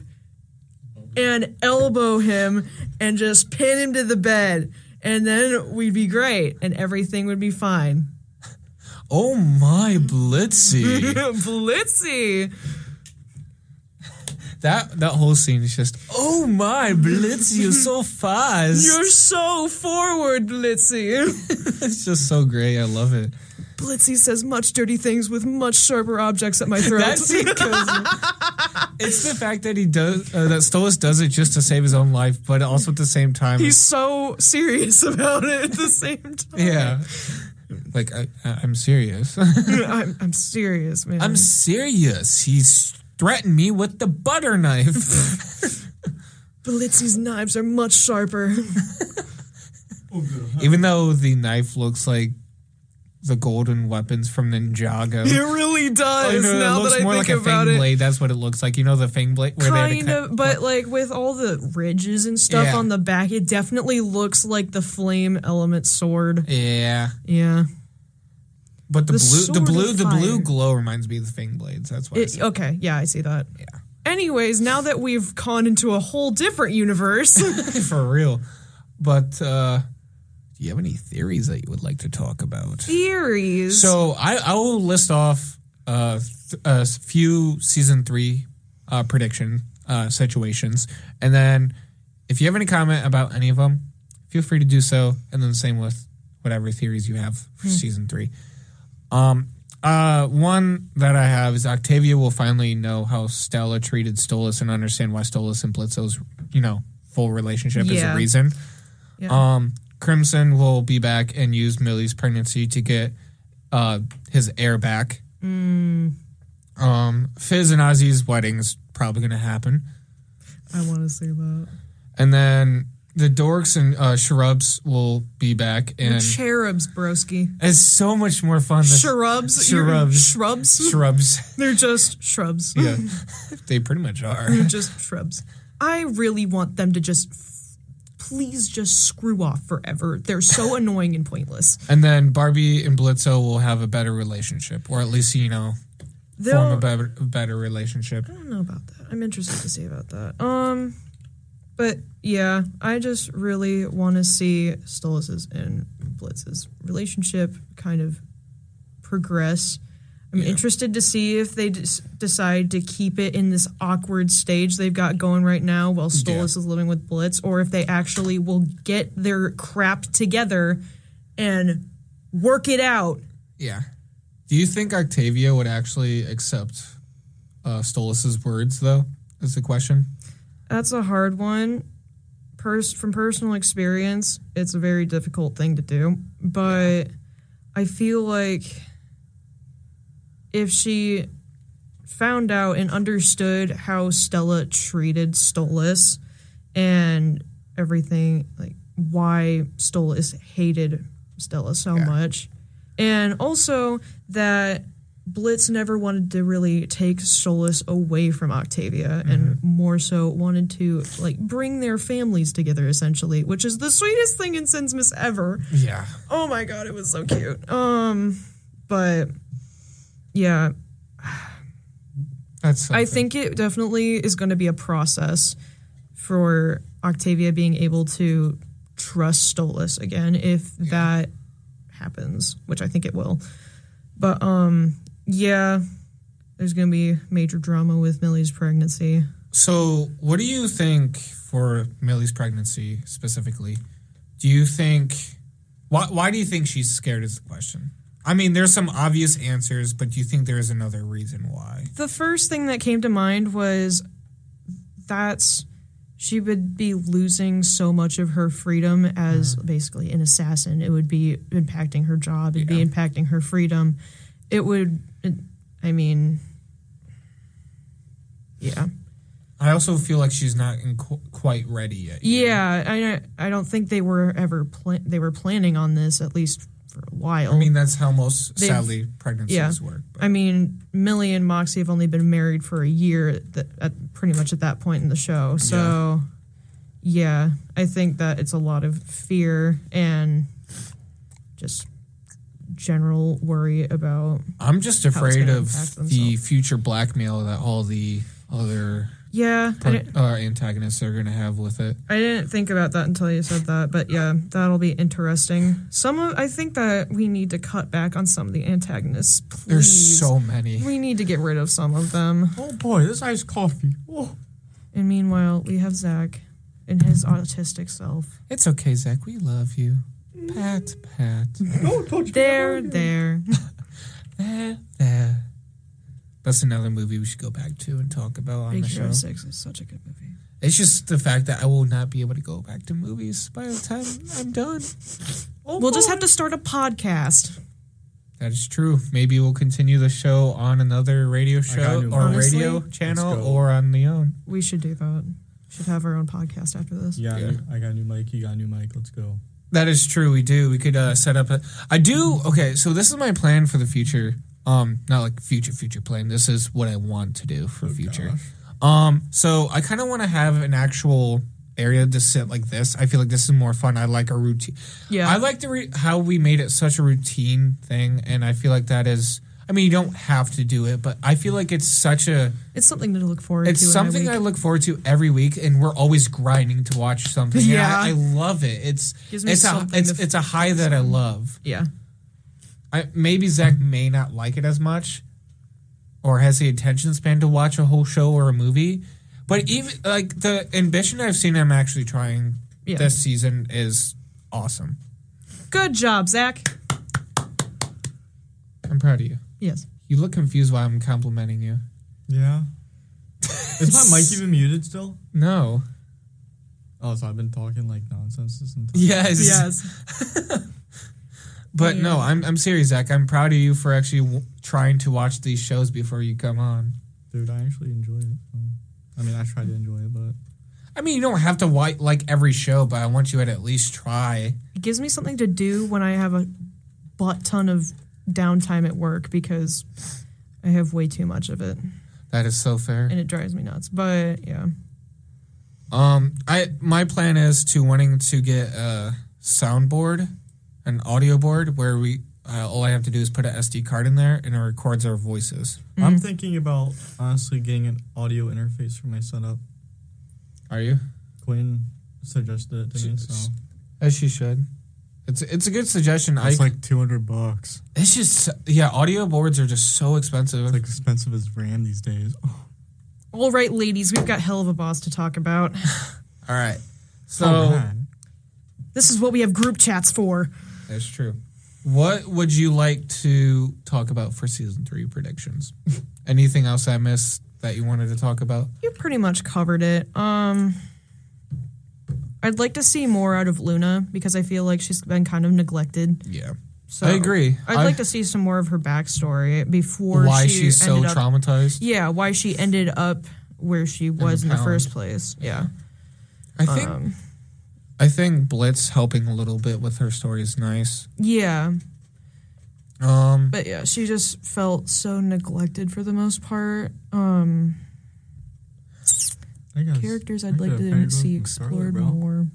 and elbow him and just pin him to the bed, and then we'd be great, and everything would be fine. Oh my, Blitzy! Blitzy. That whole scene is just, oh my, Blitzy, you're so fast. You're so forward, Blitzy. It's just so great. I love it. Blitzy says much dirty things with much sharper objects at my throat. That scene kills me. It's the fact that he does that Stolas does it just to save his own life, but also at the same time he's so serious about it at the same time. Yeah, like I'm serious. I'm serious, man. I'm serious. He's threatened me with the butter knife. Blitzy's knives are much sharper. Even though the knife looks like the golden weapons from Ninjago. It really does. It now looks that I more think like a about fang it. blade. That's what it looks like. You know the fang blade? Where Kind of, but like with all the ridges and stuff on the back, it definitely looks like the flame element sword. Yeah. Yeah. But the blue fire. glow reminds me of the fang blades. That's why. Okay, yeah, I see that. Yeah. Anyways, now that we've gone into a whole different universe. For real. But do you have any theories that you would like to talk about? Theories? So I will list off a few season 3 prediction situations. And then if you have any comment about any of them, feel free to do so. And then the same with whatever theories you have for season 3. One that I have is Octavia will finally know how Stella treated Stolas and understand why Stolas and Blitzo's, full relationship is a reason. Yeah. Crimson will be back and use Millie's pregnancy to get his heir back. Fizz and Ozzy's wedding's probably going to happen. I want to see that. And then the dorks and shrubs will be back. And cherubs, broski. It's so much more fun. Shrubs? Shrubs? They're just shrubs. Yeah, they pretty much are. They're just shrubs. I really want them to please just screw off forever. They're so annoying and pointless. And then Barbie and Blitzo will have a better relationship, or at least, form a better relationship. I don't know about that. I'm interested to see about that. But yeah, I just really want to see Stolas's and Blitz's relationship kind of progress. I'm interested to see if they decide to keep it in this awkward stage they've got going right now while Stolas is living with Blitz, or if they actually will get their crap together and work it out. Yeah. Do you think Octavia would actually accept Stolas's words, though, is the question? That's a hard one. From personal experience, it's a very difficult thing to do. But I feel like if she found out and understood how Stella treated Stolas and everything, like why Stolas hated Stella so much, and also that Blitz never wanted to really take Stolas away from Octavia and more so wanted to bring their families together essentially, which is the sweetest thing in Sinsmas ever. Yeah. Oh my god, it was so cute. But yeah, That's something. I think it definitely is going to be a process for Octavia being able to trust Stolas again if that happens, which I think it will. But yeah, there's going to be major drama with Millie's pregnancy. So, what do you think for Millie's pregnancy specifically? Do you think why do you think she's scared is the question? I mean, there's some obvious answers, but do you think there is another reason why? The first thing that came to mind was she would be losing so much of her freedom as basically an assassin. It would be impacting her job. It'd be impacting her freedom. Yeah. I also feel like she's not quite ready yet. Yeah, I don't think they were ever they were planning on this, at least for a while. I mean, that's how most, sadly, pregnancies work. But. I mean, Millie and Moxie have only been married for a year pretty much at that point in the show. So, yeah, I think that it's a lot of fear and just general worry about. I'm just afraid of the future blackmail that all the other antagonists are going to have with it. I didn't think about that until you said that, but yeah, that'll be interesting. I think that we need to cut back on some of the antagonists. Please. There's so many. We need to get rid of some of them. Oh boy, this iced coffee. Oh. And meanwhile, we have Zach and his autistic self. It's okay, Zach. We love you. Pat. Don't touch me. There. There. That's another movie we should go back to and talk about on Big the show. Hero 6 is such a good movie. It's just the fact that I will not be able to go back to movies by the time I'm done. We'll just have to start a podcast. That is true. Maybe we'll continue the show on another radio show or Honestly, radio channel or on the own. We should do that. We should have our own podcast after this. Yeah. I got a new mic. You got a new mic. Let's go. That is true. We do. We could set up okay, so this is my plan for the future. Not like future plan. This is what I want to do for future. Gosh. So I kind of want to have an actual area to sit like this. I feel like this is more fun. I like a routine. Yeah. I like how we made it such a routine thing, and I feel like that is. I mean, you don't have to do it, but I feel like it's something to look forward to. It's something I look forward to every week, and we're always grinding to watch something. Yeah, I love it. It's a high that I love. Yeah. Maybe Zach may not like it as much, or has the attention span to watch a whole show or a movie. But even like the ambition I've seen him actually trying this season is awesome. Good job, Zach. I'm proud of you. Yes. You look confused while I'm complimenting you. Yeah. Is my mic even muted still? No. Oh, so I've been talking like nonsense this entire time. Yes. But no, I'm serious, Zach. I'm proud of you for actually trying to watch these shows before you come on. Dude, I actually enjoy it. I mean, I try to enjoy it, but... I mean, you don't have to like every show, but I want you to at least try. It gives me something to do when I have a butt ton of downtime at work because I have way too much of it. That is so fair. And it drives me nuts, but yeah. My plan is wanting to get a soundboard, an audio board where all I have to do is put an SD card in there and it records our voices. Mm-hmm. I'm thinking about honestly getting an audio interface for my setup. Are you? Quinn suggested it to me, so as she should. It's a good suggestion. It's like $200. It's just audio boards are just so expensive. It's like expensive as RAM these days. Oh. All right, ladies, we've got Helluva Boss to talk about. All right, so this is what we have group chats for. That's true. What would you like to talk about for season 3 predictions? Anything else I missed that you wanted to talk about? You pretty much covered it. I'd like to see more out of Luna because I feel like she's been kind of neglected. Yeah. So I agree. I'd like to see some more of her backstory before why she's so traumatized. Yeah, why she ended up where she was in the first place. Yeah. I think Blitz helping a little bit with her story is nice. Yeah. But yeah, she just felt so neglected for the most part. Characters I'd like to see explored more.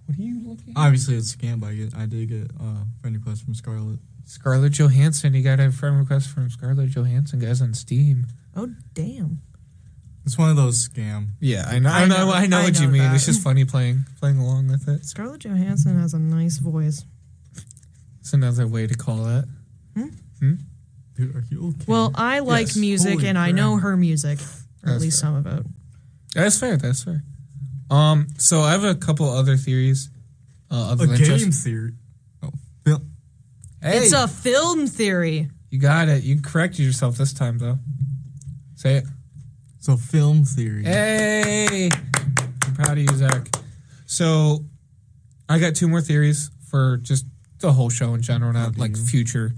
What are you looking at? Obviously, it's scam, but I did get a friend request from Scarlett. Scarlett Johansson. You got a friend request from Scarlett Johansson, guys, on Steam. Oh, damn. It's one of those scam. Yeah, I know what you mean. that. It's just funny playing along with it. Scarlett Johansson has a nice voice. It's another way to call that. Dude, are you okay? Well, I like Yes. music, Holy and I crap. know her music, or at That's least fair. some of it. That's fair. So I have a couple other theories. Other a than game just, theory. Oh, Bill. hey, It's a film theory. you got it. You corrected yourself this time, though. Say it. It's a film theory. Hey, I'm proud of you, Zach. So I got two more theories for just the whole show in general, not like future.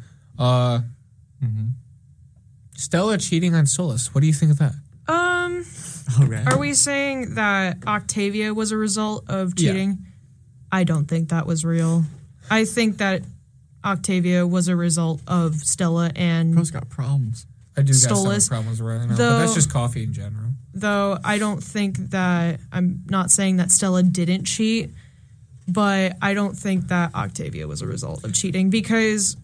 Stella cheating on Solus. What do you think of that? All right. Are we saying that Octavia was a result of Yeah. cheating? I don't think that was real. I think that Octavia was a result of Stella and Bro's got problems. I do got Stolus, some problems right now, but though- that's just coffee in general. though I don't think that I'm not saying that Stella didn't cheat, but I don't think that Octavia was a result of cheating because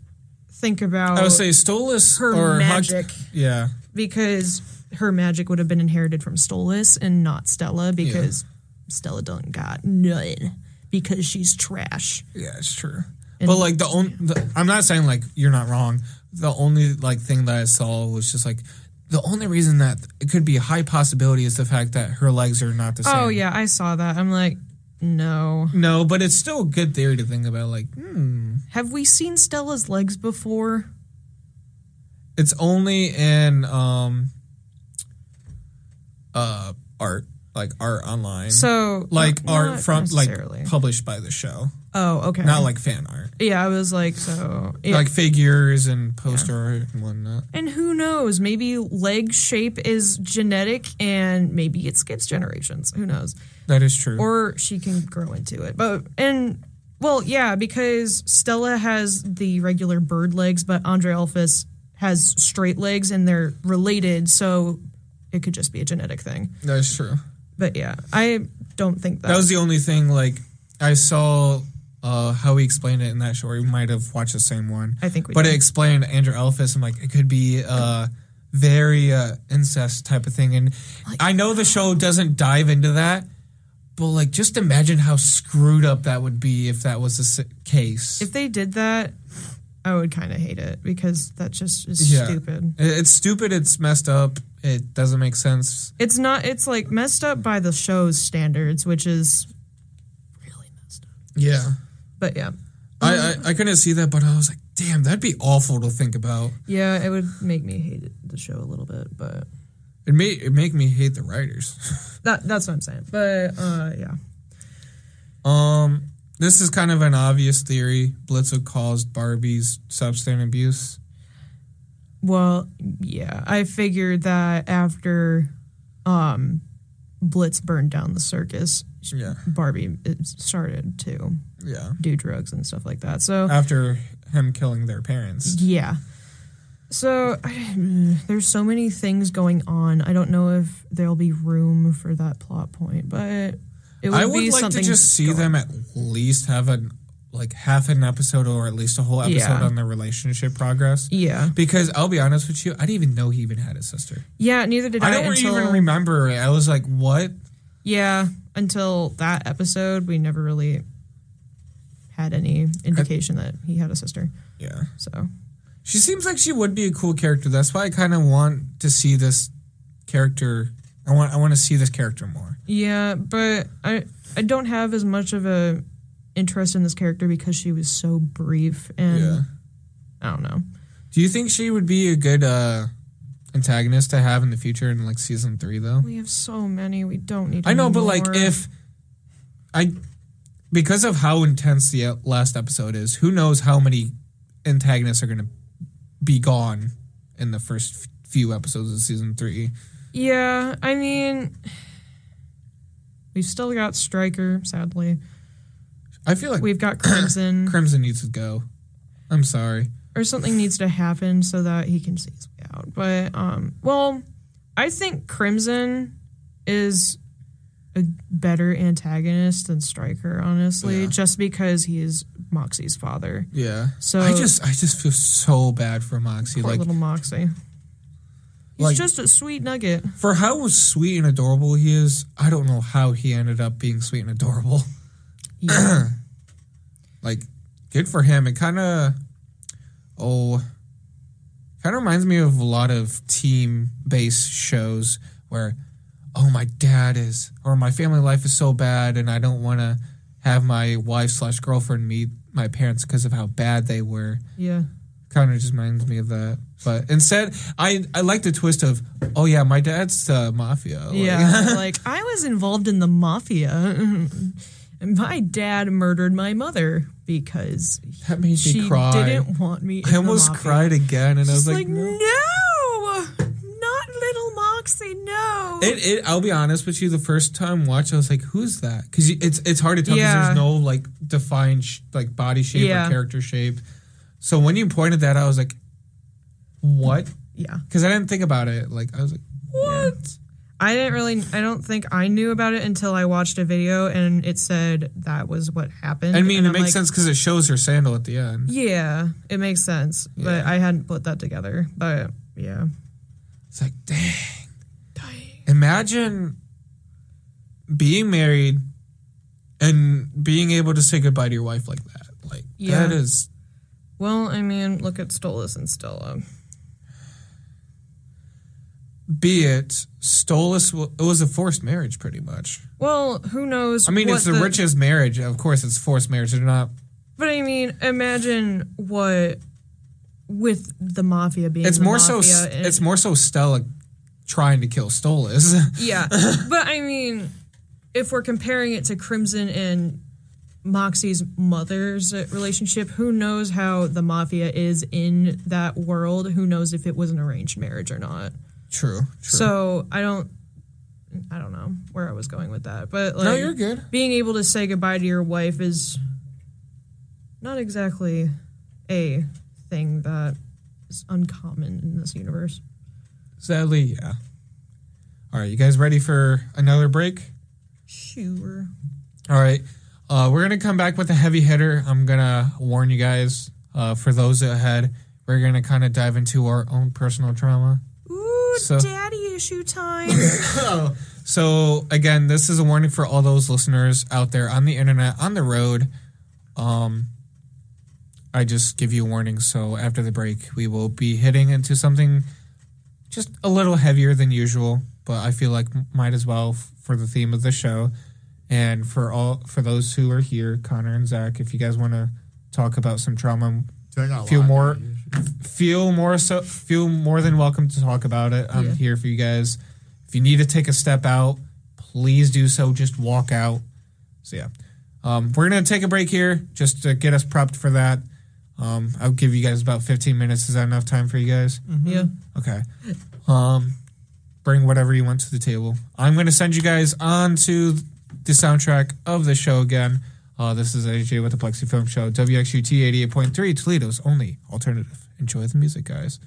think about I would say Stolus her or magic yeah. because her magic would have been inherited from Stolus and not Stella because Stella doesn't got none because she's trash. Yeah, it's true. And- But like I'm not saying like you're not wrong. The only like thing that I saw was just like the only reason that it could be a high possibility is the fact that her legs are not the same. Oh yeah, I saw that. I'm like, no. No, but it's still a good theory to think about. Like, Have we seen Stella's legs before? it's only in art, like art online. So like not art from like necessarily. published by the show, Oh, okay. not like fan art. Yeah, I was like, so yeah. Like figures and poster art and whatnot. And who knows? Maybe leg shape is genetic, and maybe it skips generations. Who knows? That is true. Or she can grow into it. Yeah, because Stella has the regular bird legs, but Andre Elphys has straight legs, and they're related, so it could just be a genetic thing. That is true. But yeah, I don't think that. That was the only thing. Like I saw how he explained it in that show. We might have watched the same one. I think we But did. it explained Andrew Elphys and like it could be very incest type of thing. And I know the show doesn't dive into that, but like just imagine how screwed up that would be if that was the case. If they did that, I would kind of hate it because that just is stupid. It's stupid. It's messed up. It doesn't make sense. It's not. It's like messed up by the show's standards, which is really messed up. Yeah. But yeah, I couldn't see that, but I was like, damn, that'd be awful to think about. yeah, it would make me hate the show a little bit, but It make me hate the writers. that's what I'm saying. But yeah, This is kind of an obvious theory. Blitzo caused Barbie's substance abuse. well, yeah, I figured that after Blitz burned down the circus, Yeah. Barbie started to Yeah. do drugs and stuff like that. So After him killing their parents. yeah. So there's so many things going on. I don't know if there'll be room for that plot point, but it would I would be like to something just see going. them at least have half an episode or at least a whole episode Yeah. on their relationship progress. Yeah. Because I'll be honest with you, I didn't even know he even had a sister. Yeah, neither did I. I don't until, even remember it. I was like, what? Yeah, until that episode, we never really had any indication that he had a sister. Yeah. So She seems like she would be a cool character. That's why I kind of want to see this character. I want to see this character more. yeah, but I don't have as much of a interest in this character because she was so brief and Yeah. I don't know. Do you think she would be a good antagonist to have in the future in like season 3 though? We have so many. We don't need. I know, but more. like because of how intense the last episode is, who knows how many antagonists are going to be gone in the first few episodes of season 3. Yeah, I mean, we've still got Stryker. Sadly, I feel like we've got Crimson. Crimson needs to go. I'm sorry. Or something needs to happen so that he can see his way out. But, well, I think Crimson is a better antagonist than Stryker, honestly, Yeah. just because he is Moxie's father. Yeah. So I just feel so bad for Moxie. Poor Like little Moxie. He's just a sweet nugget. For how sweet and adorable he is, I don't know how he ended up being sweet and adorable. Yeah. Like, good for him. It kind of reminds me of a lot of team-based shows where, oh, my dad is, or my family life is so bad and I don't want to have my wife/girlfriend meet my parents because of how bad they were. Yeah. Kind of just reminds me of that. But instead, I like the twist of, oh yeah, my dad's the mafia. Yeah, like I was involved in the mafia. And my dad murdered my mother because that made she me cry. Didn't want me. I almost cried again, and I was like, no, not little Moxie, no. I'll be honest with you. The first time watch, I was like, "Who's that?" Because it's hard to tell because Yeah. there's no like defined like body shape Yeah. or character shape. So when you pointed that, I was like, "What?" Yeah, because I didn't think about it. Like I was like, "What?" Yeah. I don't think I knew about it until I watched a video and it said that was what happened. I mean, and it I'm makes like, sense because it shows her sandal at the end. Yeah, it makes sense. Yeah. But I hadn't put that together. But yeah. It's like, dang. Imagine being married and being able to say goodbye to your wife like that. Like, Yeah. that is... Well, I mean, look at Stolas and Stella. Be it, Stolas, it was a forced marriage pretty much. Well, who knows? I mean, it's the richest marriage. Of course, it's forced marriage. They're not... But I mean, imagine what... With the mafia being It's the more mafia so. and- It's more so Stella trying to kill Stolas. Yeah, but I mean, if we're comparing it to Crimson and Moxie's mother's relationship, who knows how the mafia is in that world? Who knows if it was an arranged marriage or not? True. So I don't know where I was going with that, but like, No, you're good. Being able to say goodbye to your wife is not exactly a thing that is uncommon in this universe. Sadly, yeah. All right, you guys ready for another break? Sure. All right. We're going to come back with a heavy hitter. I'm going to warn you guys, for those ahead, we're going to kind of dive into our own personal trauma. Ooh, daddy issue time. So, again, this is a warning for all those listeners out there on the internet, on the road. I just give you a warning. So after the break, we will be hitting into something just a little heavier than usual, but I feel like might as well for the theme of the show. And for those who are here, Connor and Zach, if you guys want to talk about some trauma, feel more than welcome to talk about it. I'm here for you guys. If you need to take a step out, please do so. Just walk out. So yeah, we're gonna take a break here just to get us prepped for that. I'll give you guys about 15 minutes. Is that enough time for you guys? Mm-hmm. Yeah. Okay. Bring whatever you want to the table. I'm going to send you guys on to the soundtrack of the show again. This is AJ with the Plexi Film Show, WXUT 88.3, Toledo's only alternative. Enjoy the music, guys.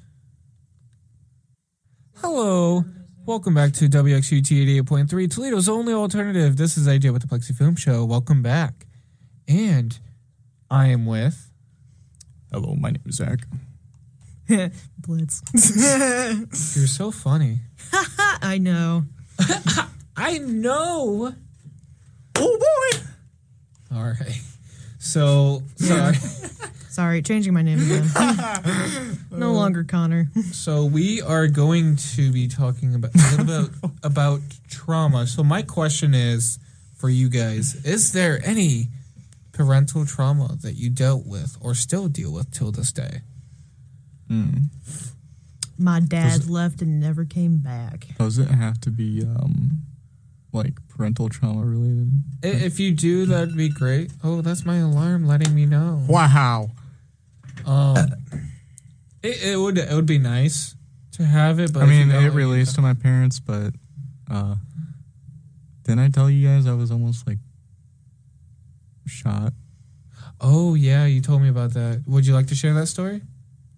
Hello. Welcome back to WXUT 88.3, Toledo's only alternative. This is AJ with the Plexi Film Show. Welcome back. And I am with... Hello, my name is Zach. Blitz. You're so funny. I know. I know. Oh, boy. All right. So, sorry. Sorry, changing my name again. No longer Connor. So we are going to be talking about a little bit about trauma. So my question is for you guys, is there any parental trauma that you dealt with or still deal with till this day? My dad left and never came back. Does it have to be like parental trauma related? If you do, that'd be great. Oh, that's my alarm letting me know. Wow. It would be nice to have it, but I mean, if you it relates to my parents, but didn't I tell you guys I was almost like shot? Oh yeah, you told me about that. Would you like to share that story?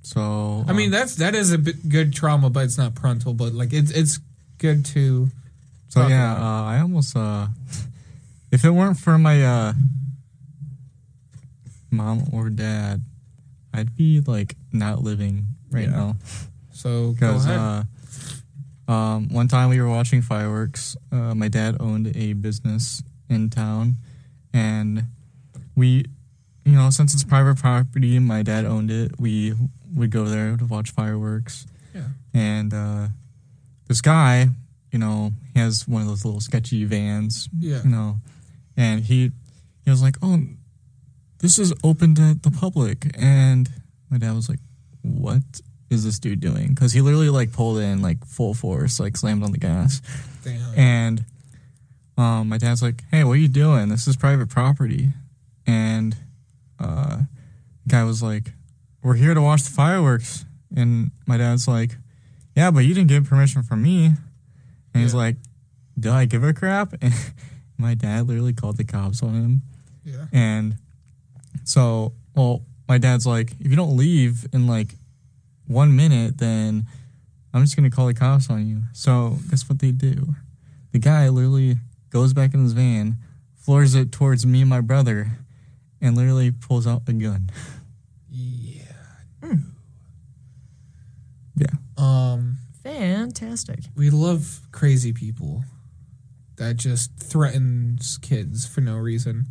So I mean, that is a bit good trauma, but it's not parental. But like, it's good to. So yeah, I almost if it weren't for my mom or dad, I'd be like not living right now. So go ahead. One time we were watching fireworks. My dad owned a business in town, and we, since it's private property, my dad owned it. We would go there to watch fireworks. Yeah. And this guy, he has one of those little sketchy vans. Yeah. And he was like, "Oh, this is open to the public," and my dad was like, "What is this dude doing?" Because he literally like pulled in like full force, like slammed on the gas. Damn. And my dad's like, "Hey, what are you doing? This is private property." And the guy was like, "We're here to watch the fireworks." And my dad's like, "Yeah, but you didn't get permission from me." And he's like, "Do I give a crap?" And my dad literally called the cops on him. Yeah. And so, my dad's like, "If you don't leave in like 1 minute, then I'm just going to call the cops on you." So guess what they do? The guy literally goes back in his van, floors it towards me and my brother, and literally pulls out a gun. Yeah. Yeah. Fantastic. We love crazy people that just threatens kids for no reason.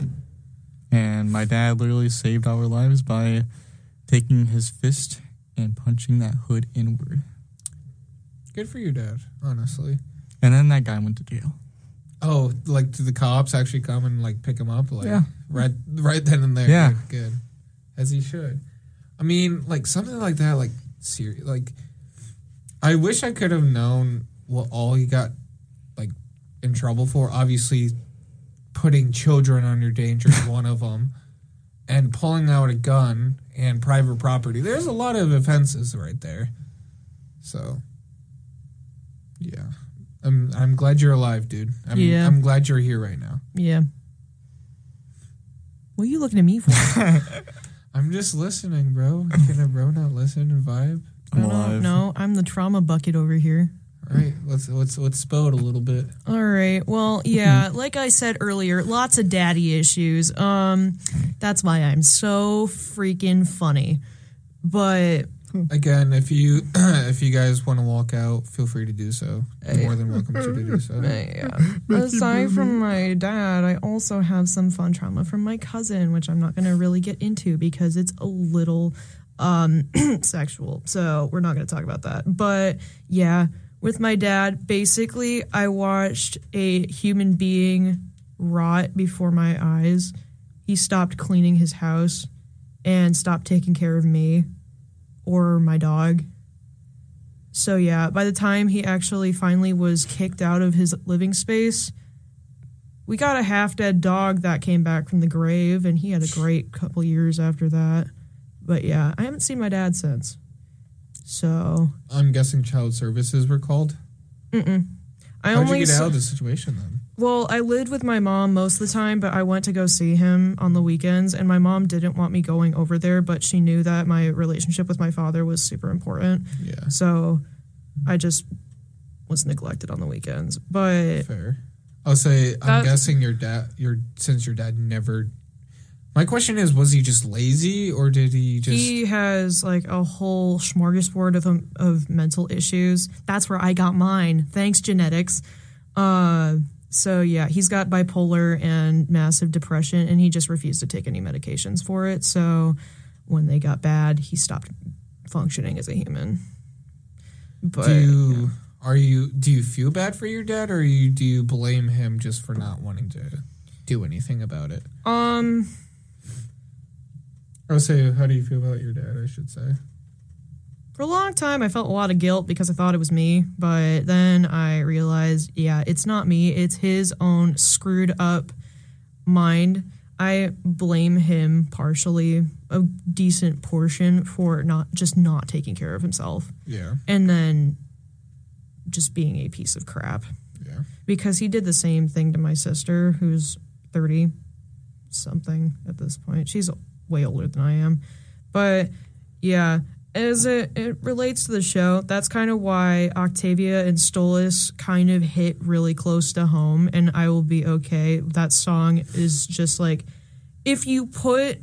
And my dad literally saved our lives by taking his fist and punching that hood inward. Good for you, Dad, honestly. And then that guy went to jail. Oh, like, did the cops actually come and, like, pick him up? Like, Yeah. Right then and there. Yeah. Good. As he should. I mean, like, something like that, like, serious. Like, I wish I could have known what all he got, like, in trouble for. Obviously, putting children under danger is one of them. And pulling out a gun and private property. There's a lot of offenses right there. So, yeah. I'm glad you're alive, dude. I'm glad you're here right now. Yeah. What are you looking at me for? I'm just listening, bro. Can a bro not listen and vibe? I'm alive. No, I'm the trauma bucket over here. All right, let's spill it a little bit. All right. Well, yeah, like I said earlier, lots of daddy issues. That's why I'm so freaking funny. But again, if you guys want to walk out, feel free to do so. You're more than welcome to do so. yeah. Aside from my dad, I also have some fun trauma from my cousin, which I'm not going to really get into because it's a little sexual. So we're not going to talk about that. But yeah. With my dad, basically, I watched a human being rot before my eyes. He stopped cleaning his house and stopped taking care of me or my dog. So, yeah, by the time he actually finally was kicked out of his living space, we got a half-dead dog that came back from the grave, and he had a great couple years after that. But, yeah, I haven't seen my dad since. So I'm guessing child services were called? Mm-mm. How'd you get out of the situation then? Well, I lived with my mom most of the time, but I went to go see him on the weekends, and my mom didn't want me going over there, but she knew that my relationship with my father was super important. Yeah. So I just was neglected on the weekends. But fair. I'll say, I'm guessing since your dad never... My question is, was he just lazy, or did he just... He has, like, a whole smorgasbord of mental issues. That's where I got mine. Thanks, genetics. So, yeah, he's got bipolar and massive depression, and he just refused to take any medications for it. So when they got bad, he stopped functioning as a human. But do you feel bad for your dad, or do you blame him just for not wanting to do anything about it? I would say, how do you feel about your dad, I should say? For a long time, I felt a lot of guilt because I thought it was me. But then I realized, yeah, it's not me. It's his own screwed up mind. I blame him partially, a decent portion, for not taking care of himself. Yeah. And then just being a piece of crap. Yeah. Because he did the same thing to my sister, who's 30-something at this point. She's way older than I am. But, yeah, as it relates to the show, that's kind of why Octavia and Stolas kind of hit really close to home, and I Will Be Okay. That song is just like, if you put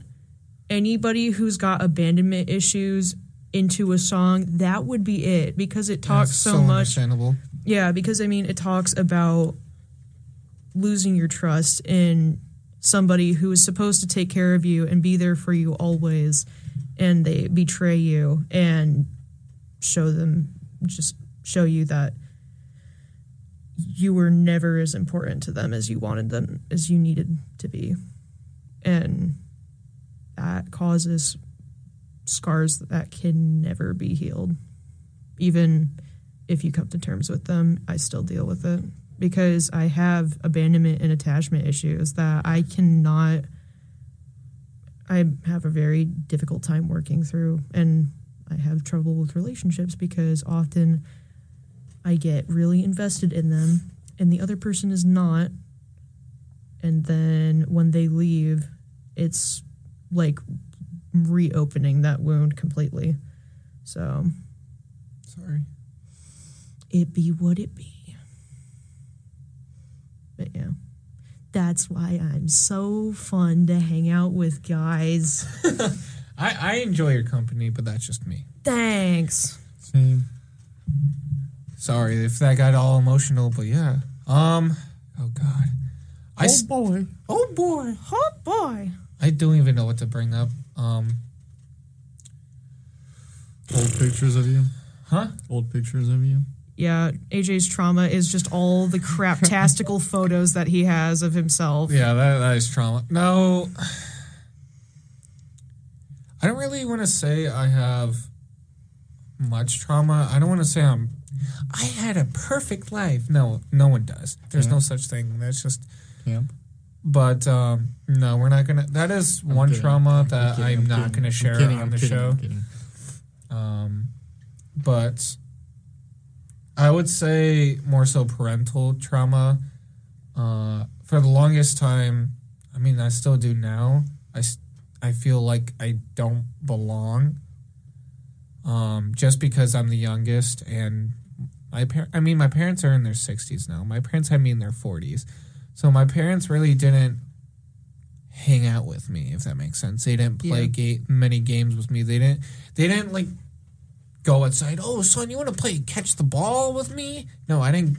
anybody who's got abandonment issues into a song, that would be it, because it talks so much. Understandable. Yeah, because I mean, it talks about losing your trust in somebody who is supposed to take care of you and be there for you always, and they betray you and show you that you were never as important to them as you wanted them, as you needed to be. And that causes scars that can never be healed. Even if you come to terms with them, I still deal with it because I have abandonment and attachment issues that I have a very difficult time working through, and I have trouble with relationships because often I get really invested in them and the other person is not. And then when they leave, it's like reopening that wound completely. So, sorry. It be what it be. But yeah, that's why I'm so fun to hang out with, guys. I enjoy your company, but that's just me. Thanks. Same. Sorry if that got all emotional, but yeah. Oh God. Oh boy. Oh boy. I don't even know what to bring up. Old pictures of you. Huh? Old pictures of you. Yeah, AJ's trauma is just all the craptastical photos that he has of himself. Yeah, that is trauma. No, I don't really want to say I have much trauma. I don't want to say I had a perfect life. No one does. There's no such thing. That's just camp. But no, we're not gonna. That is one trauma that I'm not gonna share on the show. But I would say more so parental trauma. For the longest time, I mean, I still do now. I feel like I don't belong. Just because I'm the youngest, and my parents are in their 60s now. My parents had me in their 40s. So my parents really didn't hang out with me, if that makes sense. They didn't play many games with me. They didn't like go outside. Oh, son, you want to play catch the ball with me? No, I didn't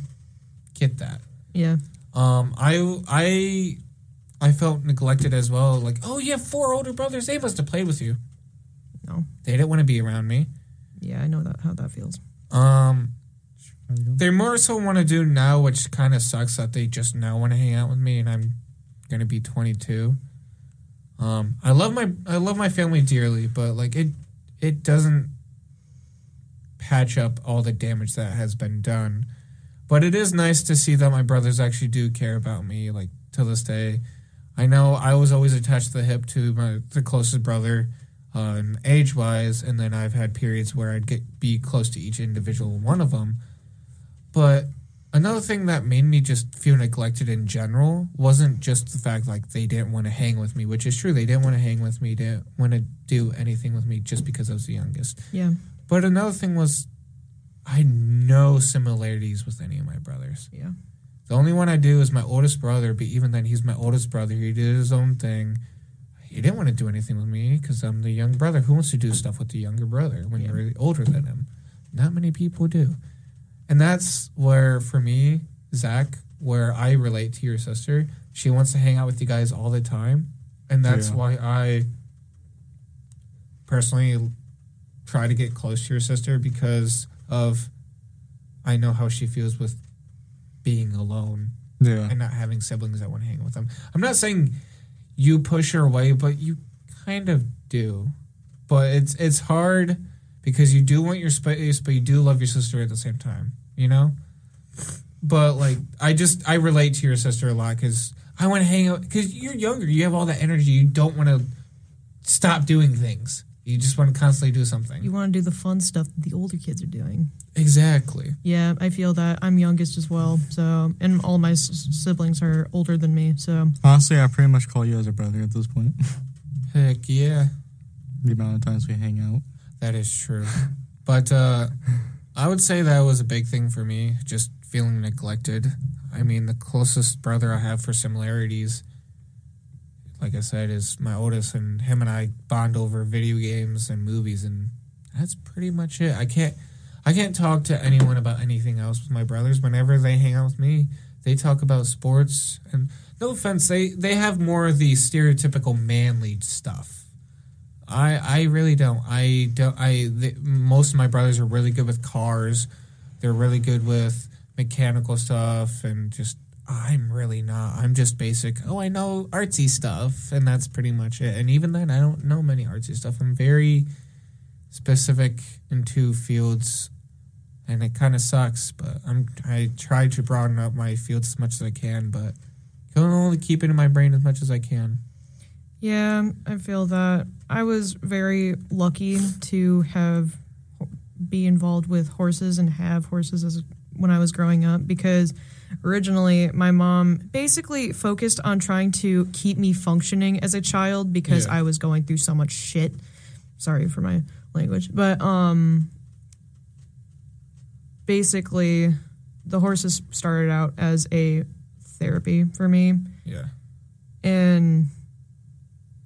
get that. Yeah. I felt neglected as well. Like, oh, you have 4 older brothers. They must have played with you. No. They didn't want to be around me. Yeah, I know how that feels. They more so want to do now, which kind of sucks that they just now want to hang out with me, and I'm going to be 22. I love my family dearly, but like it doesn't patch up all the damage that has been done. But it is nice to see that my brothers actually do care about me, like to this day. I know I was always attached to the hip to the closest brother, age-wise, and then I've had periods where I'd be close to each individual one of them. But another thing that made me just feel neglected in general wasn't just the fact like they didn't want to hang with me, which is true. They didn't want to hang with me, didn't want to do anything with me just because I was the youngest. Yeah. But another thing was I had no similarities with any of my brothers. Yeah. The only one I do is my oldest brother, but even then he's my oldest brother. He did his own thing. He didn't want to do anything with me because I'm the young brother. Who wants to do stuff with the younger brother when you're really older than him? Not many people do. And that's where, for me, Zach, where I relate to your sister. She wants to hang out with you guys all the time. And that's why I personally try to get close to your sister, because of I know how she feels with being alone and not having siblings that want to hang with them. I'm not saying you push her away, but you kind of do. But it's hard because you do want your space, but you do love your sister at the same time, you know? But, like, I relate to your sister a lot because I want to hang out. Because you're younger. You have all that energy. You don't want to stop doing things. You just want to constantly do something. You want to do the fun stuff that the older kids are doing. Exactly. Yeah, I feel that. I'm youngest as well. So, and all my siblings are older than me. So honestly, I pretty much call you as a brother at this point. Heck yeah. The amount of times we hang out. That is true. But I would say that was a big thing for me, just feeling neglected. I mean, the closest brother I have for similarities, like I said, is my oldest, and him and I bond over video games and movies, and that's pretty much it. I can't talk to anyone about anything else with my brothers. Whenever they hang out with me, they talk about sports, and no offense, they have more of the stereotypical manly stuff. I really don't. Most of my brothers are really good with cars. They're really good with mechanical stuff, and just I'm really not. I'm just basic. Oh, I know artsy stuff, and that's pretty much it. And even then, I don't know many artsy stuff. I'm very specific in two fields, and it kind of sucks. But I try to broaden up my fields as much as I can, but can only keep it in my brain as much as I can. Yeah, I feel that. I was very lucky to be involved with horses and have horses when I was growing up, because originally my mom basically focused on trying to keep me functioning as a child because I was going through so much shit. Sorry for my language. But basically the horses started out as a therapy for me. Yeah. And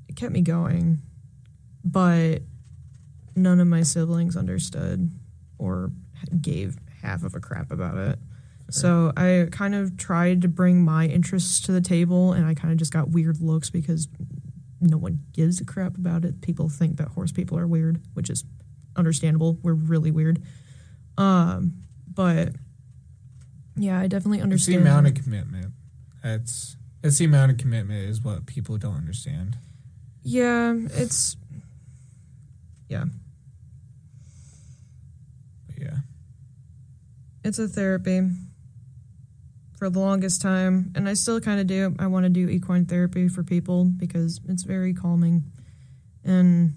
it kept me going, but none of my siblings understood or gave half of a crap about it. So I kind of tried to bring my interests to the table, and I kind of just got weird looks because no one gives a crap about it. People think that horse people are weird, which is understandable. We're really weird. But yeah, I definitely understand. It's the amount of commitment. It's the amount of commitment is what people don't understand. Yeah, it's a therapy for the longest time, and I still kind of do. I want to do equine therapy for people because it's very calming, and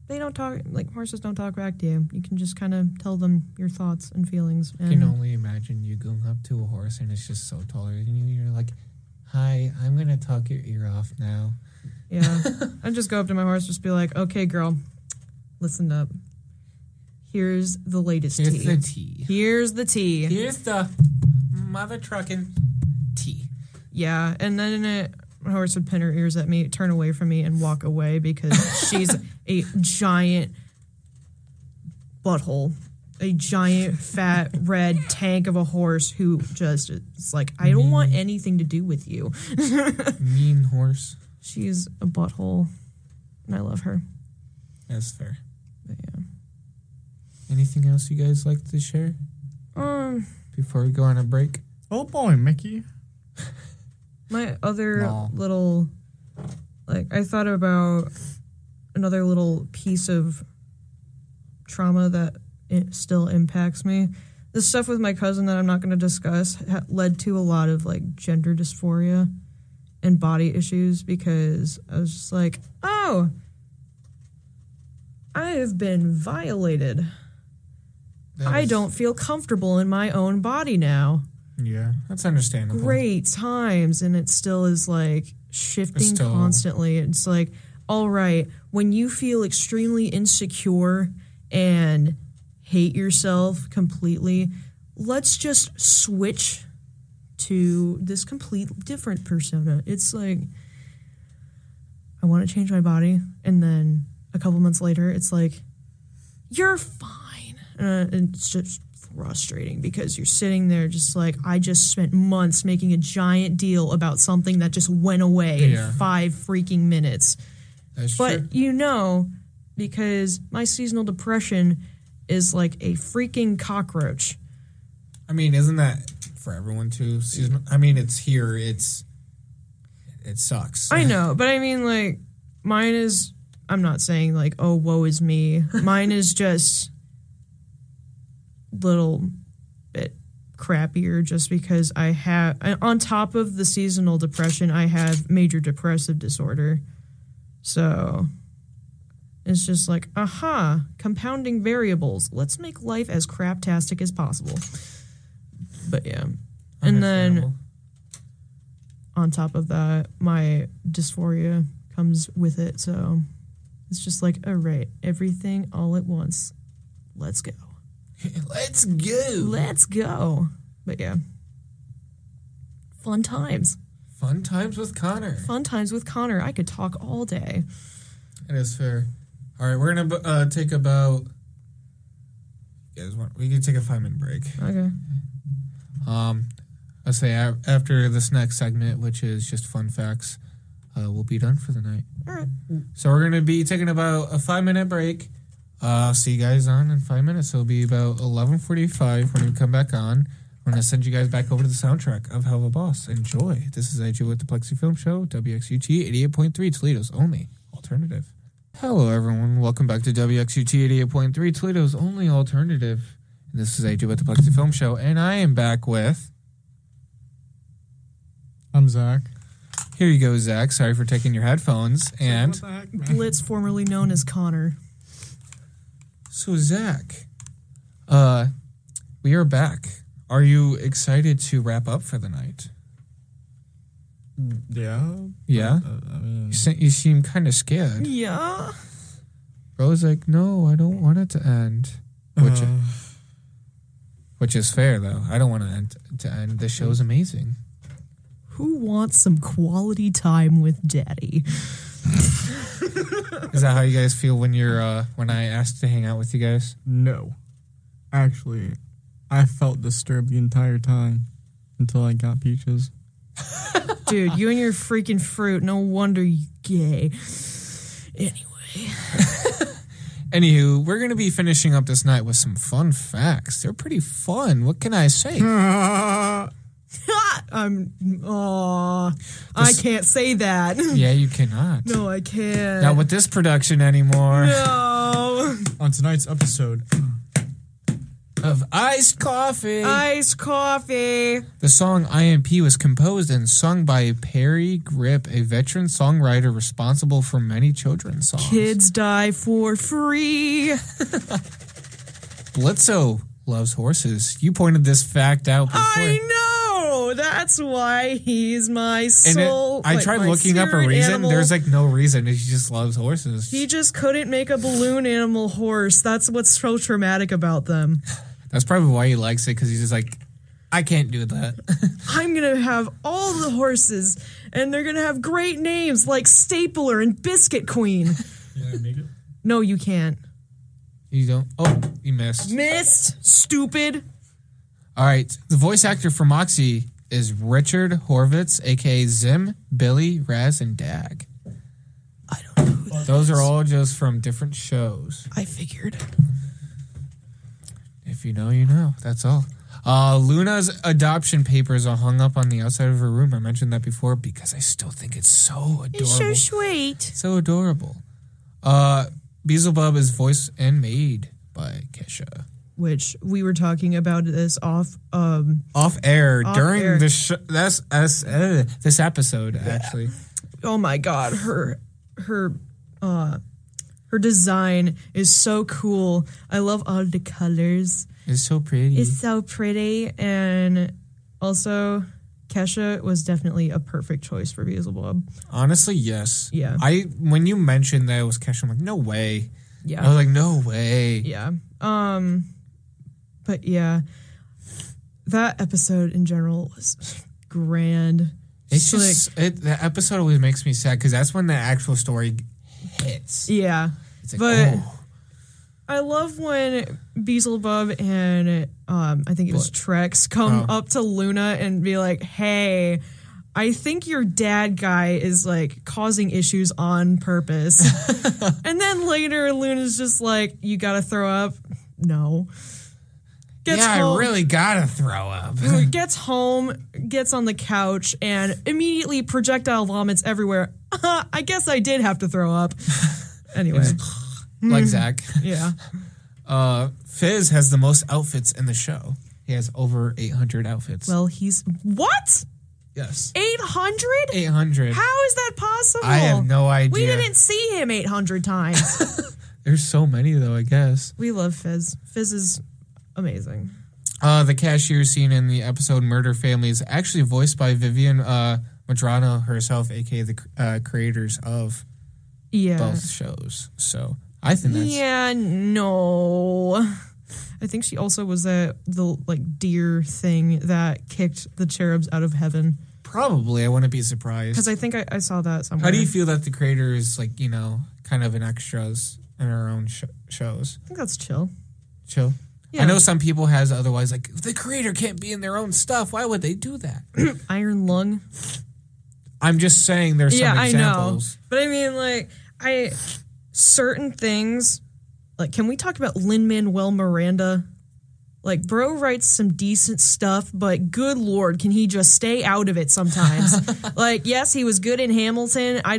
they don't talk, like horses don't talk back to you. You can just kind of tell them your thoughts and feelings. And I can only imagine you going up to a horse and it's just so taller than you. You're like, hi, I'm going to talk your ear off now. Yeah. I just go up to my horse, just be like, okay, girl, listen up. Here's the latest tea. Here's the tea. Here's the tea. Here's the mother trucking tea. Yeah, and then my horse would pin her ears at me, turn away from me, and walk away because she's a giant butthole. A giant, fat, red tank of a horse who just is like, I don't want anything to do with you. Mean horse. She's a butthole, and I love her. That's fair. But yeah. Anything else you guys like to share? Before we go on a break? Oh boy, Mickey. My other little, like, I thought about another little piece of trauma that it still impacts me. The stuff with my cousin that I'm not going to discuss led to a lot of, like, gender dysphoria and body issues because I was just like, oh, I have been violated. I don't feel comfortable in my own body now. Yeah, that's understandable. Great times, and it still is like shifting constantly. It's like, all right, when you feel extremely insecure and hate yourself completely, let's just switch to this complete different persona. It's like, I want to change my body, and then a couple months later, it's like, you're fine. It's just frustrating because you're sitting there just like, I just spent months making a giant deal about something that just went away in 5 freaking minutes. That's true. But you know, because my seasonal depression is like a freaking cockroach. I mean, isn't that for everyone too? I mean, it's here. It sucks. I know, but I mean, like, mine is, I'm not saying like, oh, woe is me. Mine is just little bit crappier just because I have, on top of the seasonal depression, I have major depressive disorder. So it's just like, compounding variables. Let's make life as craptastic as possible. But yeah. And then on top of that, my dysphoria comes with it. So it's just like, all right, everything all at once. Let's go. Let's go. Let's go. But yeah. Fun times. Fun times with Connor. Fun times with Connor. I could talk all day. It is fair. All right, we're gonna take about. You guys want? We can take a 5-minute break. Okay. Let's say after this next segment, which is just fun facts, we'll be done for the night. All right. So we're gonna be taking about a 5-minute break. I'll see you guys on in 5 minutes. It'll be about 11:45 when we come back on. I'm going to send you guys back over to the soundtrack of Helluva Boss. Enjoy. This is AJ with the Plexi Film Show, WXUT 88.3, Toledo's only alternative. Hello, everyone. Welcome back to WXUT 88.3, Toledo's only alternative. And this is AJ with the Plexi Film Show, and I am back with... I'm Zach. Here you go, Zach. Sorry for taking your headphones. And... What the heck, man? Blitz, formerly known as Connor. So, Zach, we are back. Are you excited to wrap up for the night? Yeah. Yeah? I mean, You seem kind of scared. Yeah. Bro's like, no, I don't want it to end. Which is fair, though. I don't want it to end. The show's amazing. Who wants some quality time with Daddy? Is that how you guys feel when you're when I asked to hang out with you guys? no. Actually, I felt disturbed the entire time until I got Peaches. Dude, you and your freaking fruit. No wonder you gay. Anyway. Anywho, we're going to be finishing up this night with some fun facts. They're pretty fun. What can I say? I can't say that. Yeah, you cannot. No, I can't. Not with this production anymore. No. On tonight's episode Of iced coffee. Iced coffee. The song I.M.P. was composed and sung by Perry Grip, a veteran songwriter responsible for many children's songs. Kids die for free. Blitzo loves horses. You pointed this fact out before. I know. That's why he's my soul. I tried looking up a reason. Animal. There's like no reason. He just loves horses. He just couldn't make a balloon animal horse. That's what's so traumatic about them. That's probably why he likes it, because he's just like, I can't do that. I'm going to have all the horses, and they're going to have great names like Stapler and Biscuit Queen. Can I make it? No, you can't. You don't? Oh, you missed. Missed. Stupid. All right. The voice actor for Moxie is Richard Horvitz, a.k.a. Zim, Billy, Raz, and Dag. I don't know who that Those is. are all just from different shows. I figured. If you know, you know. That's all. Luna's adoption papers are hung up on the outside of her room. I mentioned that before because I still think it's so adorable. It's so sweet. So adorable. Beelzebub is voiced and made by Kesha. Which we were talking about this off. Off air Off during air. this episode, actually. Oh my god, her design is so cool. I love all the colors. It's so pretty. It's so pretty, and also Kesha was definitely a perfect choice for Beelzebub. Honestly, yes. Yeah. When you mentioned that it was Kesha, I'm like, no way. Yeah. I was like, no way. Yeah. But yeah, that episode in general was grand. It's Like, just the episode always makes me sad because that's when the actual story hits. yeah. It's like, But oh. I love when Beelzebub and I think it was Trex come up to Luna and be like, "Hey, I think your dad guy is like causing issues on purpose." And then later Luna's just like, "You gotta throw up." No. Gets I home, really gotta throw up. gets home, gets on the couch, and immediately projectile vomits everywhere. I guess I did have to throw up. Anyway. Like Zach. Yeah. Fizz has the most outfits in the show. He has over 800 outfits. Well, he's... What? Yes. 800? 800. How is that possible? I have no idea. We didn't see him 800 times. There's so many, though, I guess. We love Fizz. Fizz is amazing. The cashier scene in the episode Murder Family is actually voiced by Vivian Madrano herself, a.k.a. the creators of both shows. So I think that's... Yeah, no. I think she also was at the like deer thing that kicked the cherubs out of heaven. Probably. I wouldn't be surprised. Because I think I saw that somewhere. How do you feel that the creator is, like, you know, kind of an extras in our own shows? I think that's chill. Chill? Yeah. I know some people has otherwise, like, if the creator can't be in their own stuff, why would they do that? Iron Lung. I'm just saying there's some examples. I know. But I mean, like, certain things, like, can we talk about Lin-Manuel Miranda? Like, bro writes some decent stuff, but good Lord, can he just stay out of it sometimes? Like, yes, he was good in Hamilton. I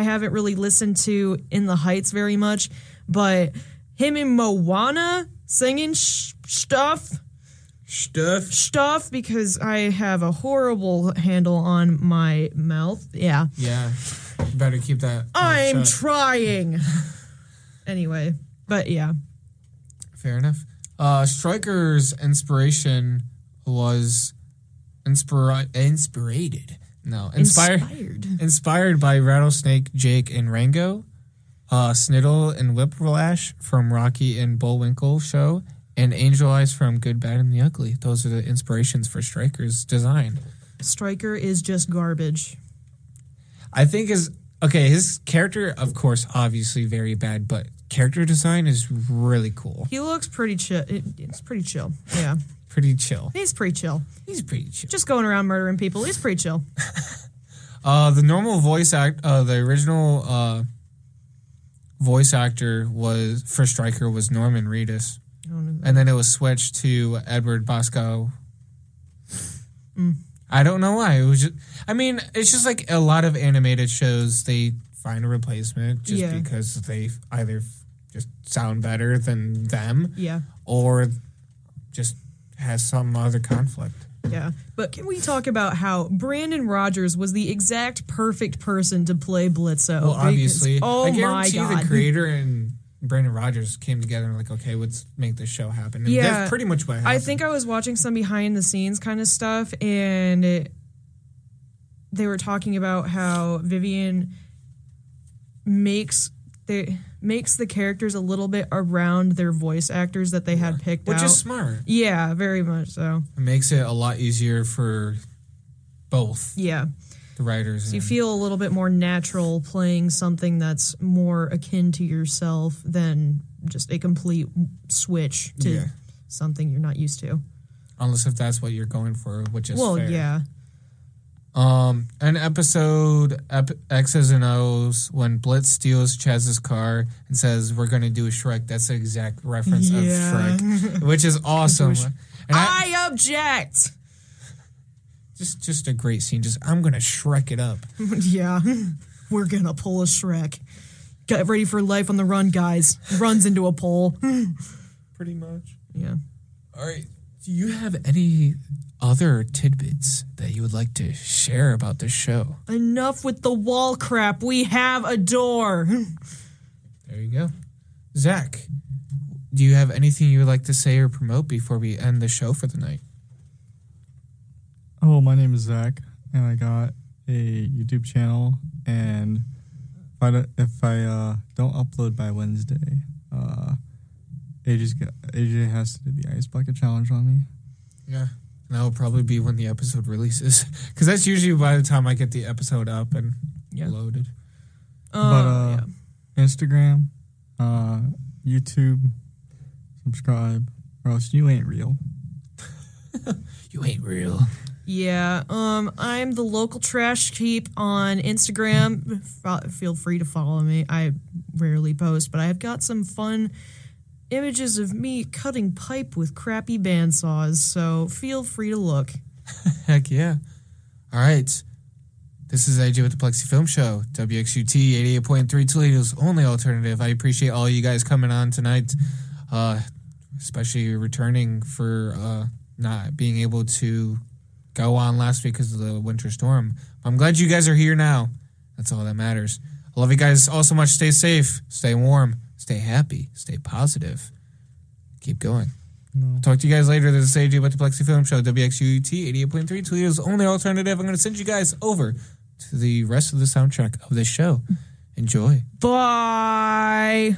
haven't really listened to In the Heights very much, but him in Moana singing stuff, because I have a horrible handle on my mouth. Yeah. Yeah. Better keep that. I'm trying. Anyway, but yeah. Fair enough. Stryker's inspiration was inspired by Rattlesnake Jake and Rango, Sniddle and Whiplash from Rocky and Bullwinkle show, and Angel Eyes from Good, Bad, and the Ugly. Those are the inspirations for Stryker's design. Stryker is just garbage. I think his character, of course, obviously very bad, but character design is really cool. He looks pretty chill. It's pretty chill. Yeah. Pretty chill. He's pretty chill. Just going around murdering people. He's pretty chill. The normal the original voice actor for Stryker was Norman Reedus. And then it was switched to Edward Bosco. I don't know why. It was just, it's just like a lot of animated shows, they find a replacement just because they either just sound better than them or just has some other conflict. Yeah. But can we talk about how Brandon Rogers was the exact perfect person to play Blitzo? Well, obviously. I guarantee the creator and Brandon Rogers came together and were like, okay, let's make this show happen. And that's pretty much what happened. I think I was watching some behind the scenes kind of stuff, and they were talking about how Vivian makes the characters a little bit around their voice actors that they had picked out. Which is smart. Yeah, very much so. It makes it a lot easier for both. Yeah. The writers. So you feel a little bit more natural playing something that's more akin to yourself than just a complete switch to something you're not used to. Unless if that's what you're going for, which is fair. Yeah. An episode, X's and O's, when Blitz steals Chaz's car and says, we're going to do a Shrek, that's the exact reference of Shrek, which is awesome. And I object! Just a great scene. I'm going to Shrek it up. Yeah. We're going to pull a Shrek. Get ready for life on the run, guys. Runs into a pole. Pretty much. Yeah. All right. Do you have any other tidbits that you would like to share about this show? Enough with the wall crap. We have a door. There you go. Zach, do you have anything you would like to say or promote before we end the show for the night? Oh, my name is Zach, and I got a YouTube channel, and if I don't upload by Wednesday, AJ has to do the ice bucket challenge on me. Yeah, and that will probably be when the episode releases, because that's usually by the time I get the episode up and loaded. But Instagram, YouTube, subscribe, or else you ain't real. You ain't real. Yeah, I'm the local trash heap on Instagram. Feel free to follow me. I rarely post, but I've got some fun images of me cutting pipe with crappy bandsaws, so feel free to look. Heck yeah. All right. This is AJ with the Plexi Film Show, WXUT 88.3 Toledo's only alternative. I appreciate all you guys coming on tonight, especially returning for not being able to go on last week because of the winter storm. I'm glad you guys are here now. That's all that matters. I love you guys all so much. Stay safe, stay warm, stay happy, stay positive. Keep going. No. Talk to you guys later. This is AJ with the Plexi Film Show, WXUT 88.3 Toledo's only alternative. I'm going to send you guys over to the rest of the soundtrack of this show. Enjoy. Bye.